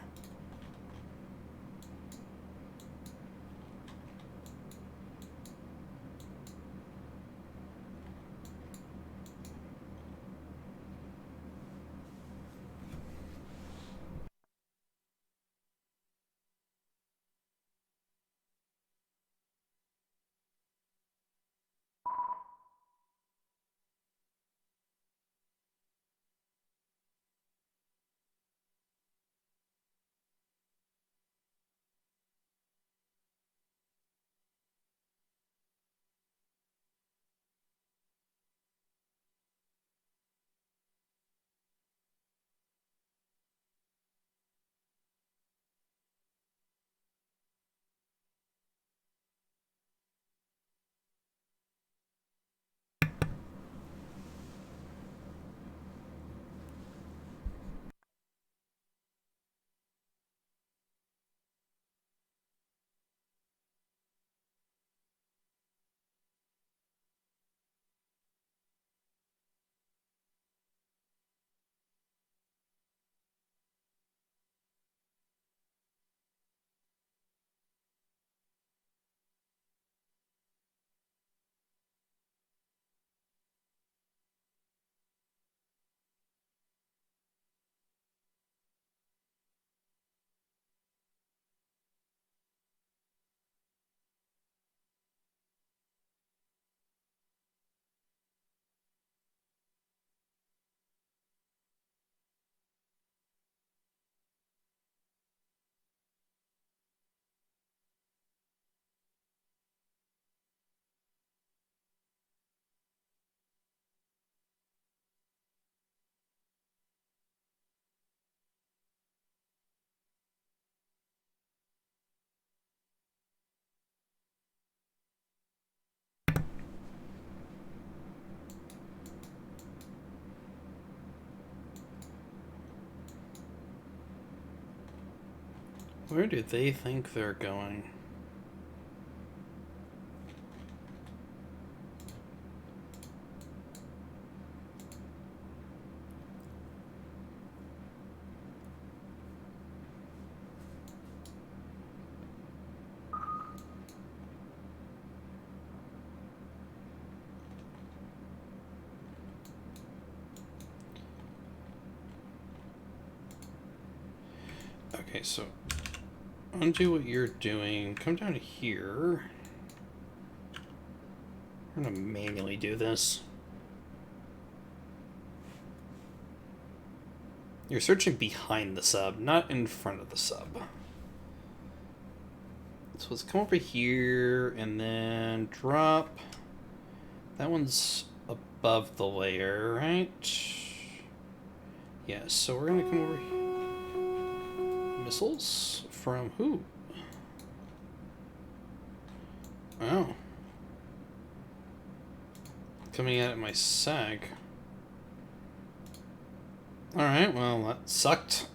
Where do they think they're going? Okay, so undo what you're doing. Come down here. I'm gonna manually do this. You're searching behind the sub, not in front of the sub. So let's come over here and then drop. That one's above the layer, right? Yes, so we're gonna come over here. Missiles from who? Oh. Coming at my sag. Alright, well, that sucked.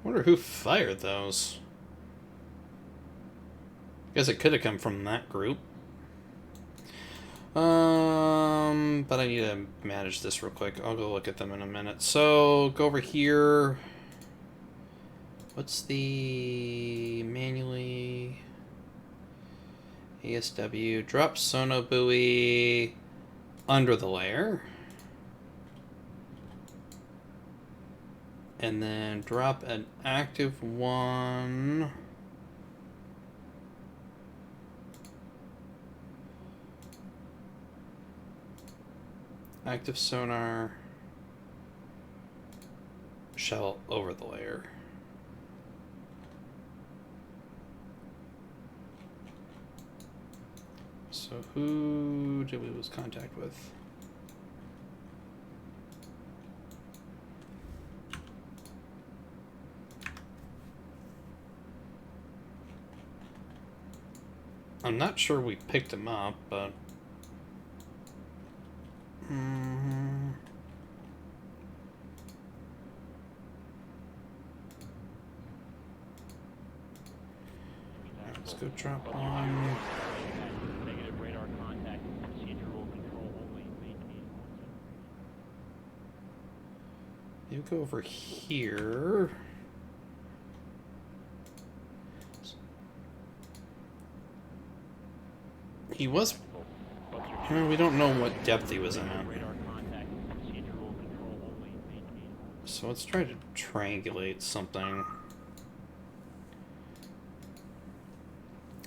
Wonder who fired those. Guess it could have come from that group. But I need to manage this real quick. I'll go look at them in a minute. So, go over here. What's the manually ASW drop sono buoy under the layer. And then drop an active one. Active sonar shell over the layer. So who did we lose contact with? I'm not sure we picked him up, but... Let's go drop one. Negative radar contact. Procedural control only. You go over here. He was... we don't know what depth he was in at. So let's try to triangulate something.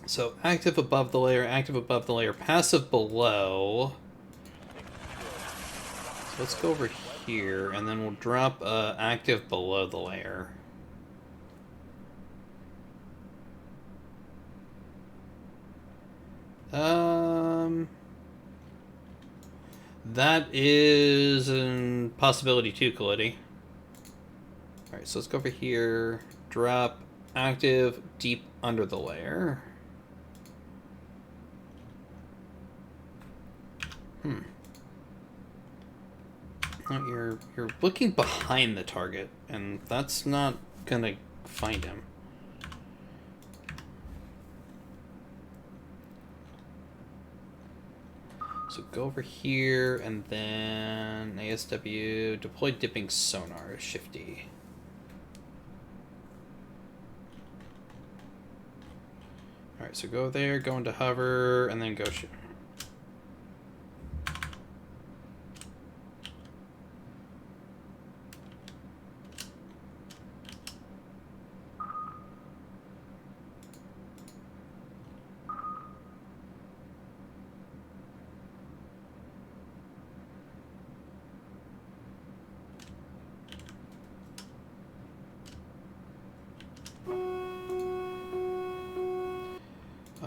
So active above the layer, passive below. So let's go over here, and then we'll drop active below the layer. That is a possibility too, Kalidi. Alright, so let's go over here, drop active deep under the layer. Oh, you're looking behind the target, and that's not gonna find him. So go over here, and then ASW, deploy dipping sonar, shifty. Alright, so go there, go into hover, and then go shoot.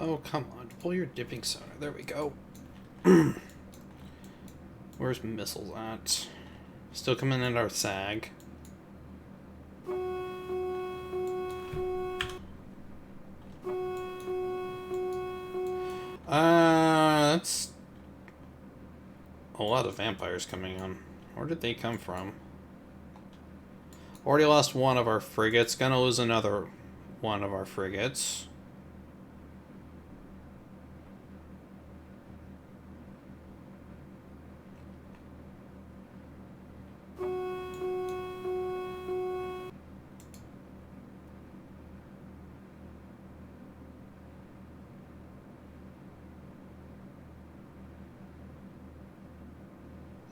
Oh, come on. Pull your dipping sonar. There we go. Where's missiles at? Still coming in our SAG. That's a lot of vampires coming in. Where did they come from? Already lost one of our frigates. Gonna lose another one of our frigates.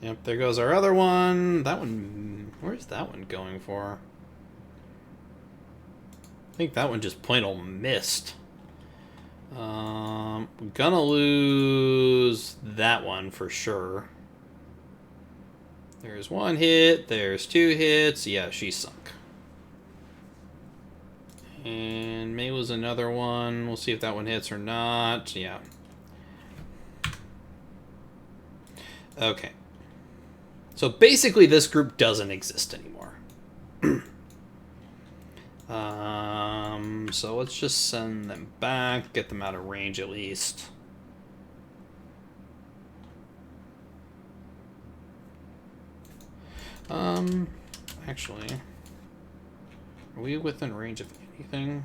Yep, there goes our other one. That one, where's that one going for? I think that one just plain old missed. Gonna lose that one for sure. There's one hit, there's two hits. Yeah, she sunk. And May was another one. We'll see if that one hits or not. Yeah. Okay. So basically this group doesn't exist anymore. So let's just send them back, get them out of range at least. Actually, Are we within range of anything?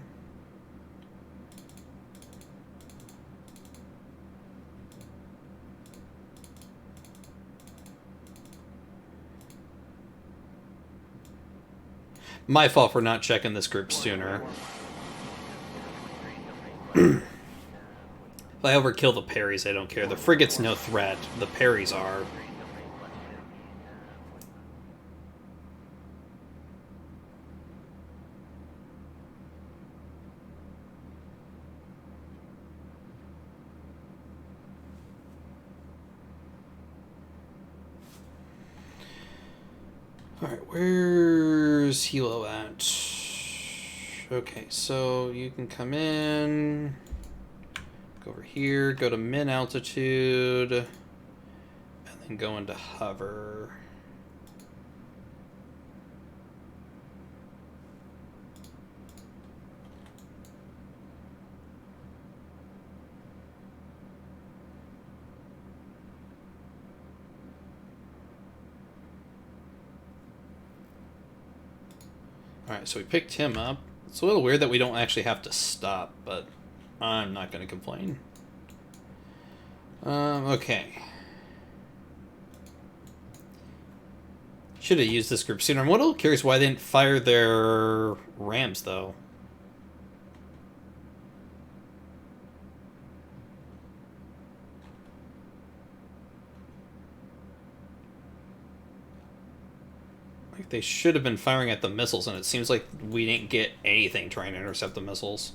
My fault for not checking this group sooner. If I overkill the parries, I don't care. The frigate's no threat. The parries are. Alright, where's Hilo at? Okay, so you can come in, go over here, go to min altitude, and then go into hover. Alright, so we picked him up. It's a little weird that we don't actually have to stop, but I'm not going to complain. Okay. Should have used this group sooner. I'm a little curious why they didn't fire their rams, though. Like, they should have been firing at the missiles, and it seems like we didn't get anything trying to intercept the missiles.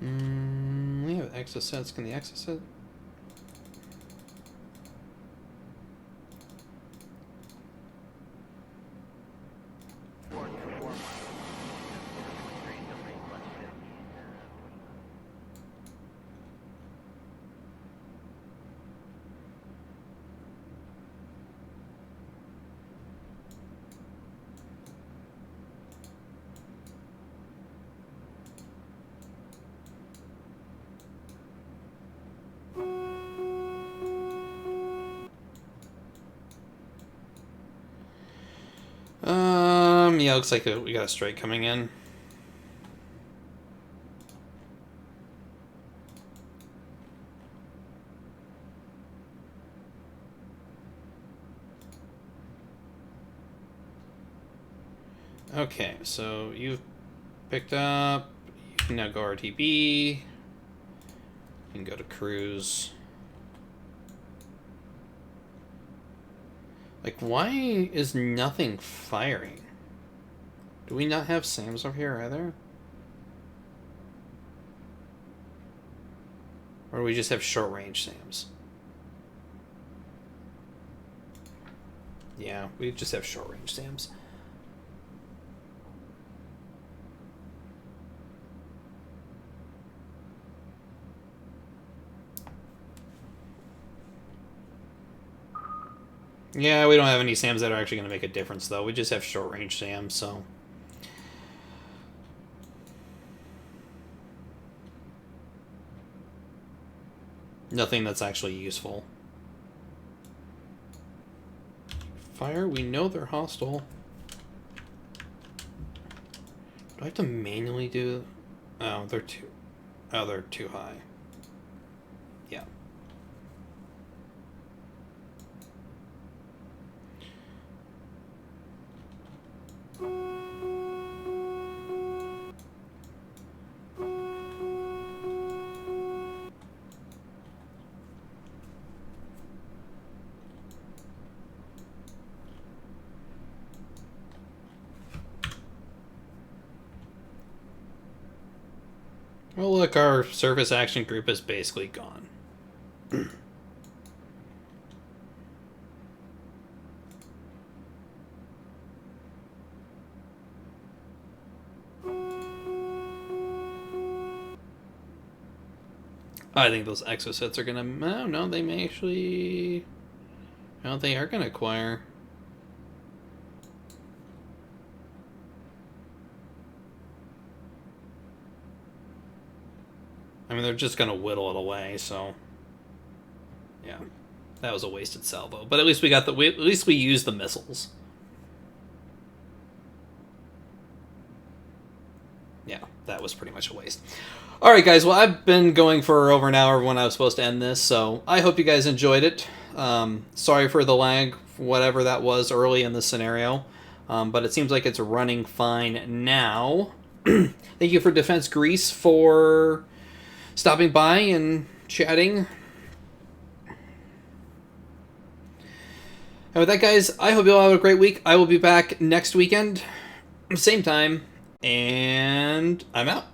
We have exosets. Can the exoset? Yeah, looks like we got a strike coming in. Okay, so you've picked up. You can now go RTB. You can go to cruise. Like, why is nothing firing? Do we not have SAMs over here either? Or do we just have short-range SAMs? Yeah, we just have short-range SAMs. Yeah, we don't have any SAMs that are actually going to make a difference, though. We just have short-range SAMs, so... nothing that's actually useful. Fire, we know they're hostile. Do I have to manually do... oh, they're too high. Yeah. Well, look, our surface action group is basically gone. I think those exosets are gonna... oh, no, they may actually... no, they are gonna acquire. I mean, they're just going to whittle it away, so... Yeah. That was a wasted salvo. But at least we got the... at least we used the missiles. Yeah, that was pretty much a waste. Alright, guys. Well, I've been going for over an hour when I was supposed to end this, so I hope you guys enjoyed it. Sorry for the lag, whatever that was early in the scenario. But it seems like it's running fine now. Thank you for Defense Greece for stopping by and chatting. And with that, guys, I hope you all have a great week. I will be back next weekend, same time, and I'm out.